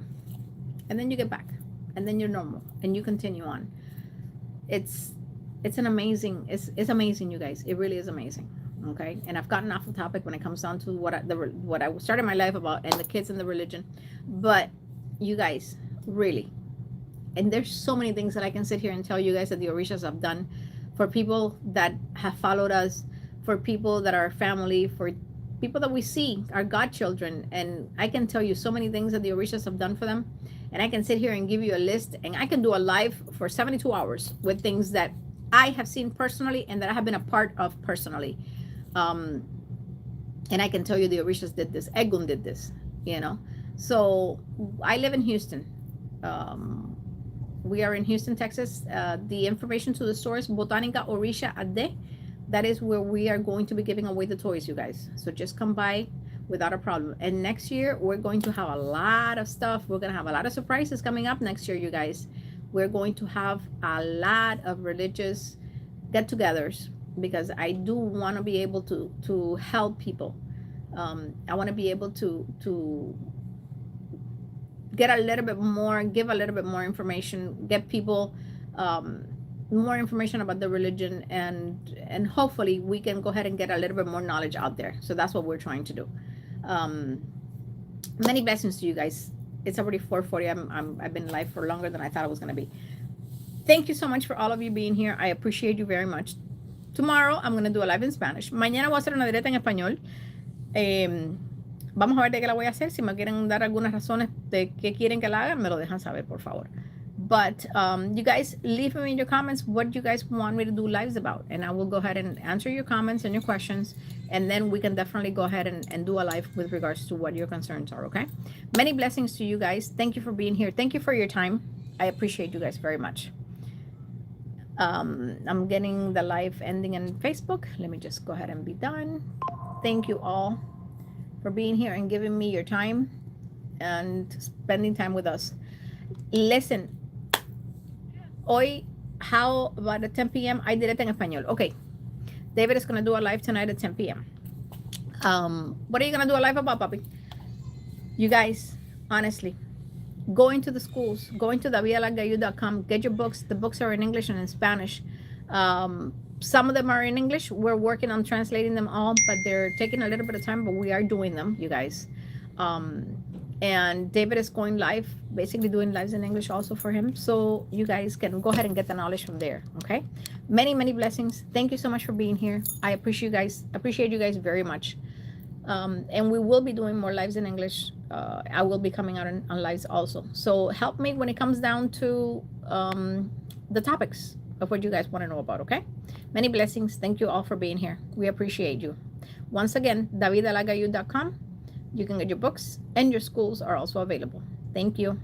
and then you get back and then you're normal and you continue on. It's amazing, you guys. It really is amazing. Okay. And I've gotten off the topic when it comes down to what I started my life about and the kids and the religion. But you guys, really, and there's so many things that I can sit here and tell you guys that the Orishas have done for people that have followed us, for people that are family, for people that we see, our godchildren. And I can tell you so many things that the Orishas have done for them. And I can sit here and give you a list, and I can do a live for 72 hours with things that I have seen personally and that I have been a part of personally. And I can tell you the Orishas did this, Egun did this, you know. So I live in Houston. We are in Houston, Texas. The information to the store is Botanica Orisha Ade. That is where we are going to be giving away the toys, you guys. So just come by without a problem. And next year, we're going to have a lot of stuff. We're going to have a lot of surprises coming up next year, you guys. We're going to have a lot of religious get-togethers because I do want to be able to help people. I want to be able to get a little bit more, give a little bit more information, get people more information about the religion, and hopefully we can go ahead and get a little bit more knowledge out there. So that's what we're trying to do. Many blessings to you guys. It's already 4:40. I've been live for longer than I thought it was going to be. Thank you so much for all of you being here. I appreciate you very much. Tomorrow I'm going to do a live in Spanish. Mañana voy a hacer una directa en español. Vamos a ver de qué la voy a hacer. Si me quieren dar algunas razones de qué quieren que la haga, me lo dejan saber, por favor. But you guys, leave me in your comments what you guys want me to do lives about, and I will go ahead and answer your comments and your questions, and then we can definitely go ahead and do a live with regards to what your concerns are, okay? Many blessings to you guys. Thank you for being here. Thank you for your time. I appreciate you guys very much. I'm getting the live ending on Facebook. Let me just go ahead and be done. Thank you all for being here and giving me your time and spending time with us. Listen, hoy, how about at 10 p.m.? I did it en español. Okay. David is going to do a live tonight at 10 p.m. What are you going to do a live about, papi? You guys, honestly, go into the schools, go into davidalaaggayú.com, get your books. The books are in English and in Spanish. Some of them are in English. We're working on translating them all, but they're taking a little bit of time, but we are doing them, you guys. And David is going live, basically doing lives in English also for him. So you guys can go ahead and get the knowledge from there, okay? Many, many blessings. Thank you so much for being here. I appreciate you guys very much. And we will be doing more lives in English. I will be coming out on lives also. So help me when it comes down to the topics of what you guys want to know about, okay? Many blessings. Thank you all for being here. We appreciate you. Once again, davidalaaggayú.com. You can get your books, and your schools are also available. Thank you.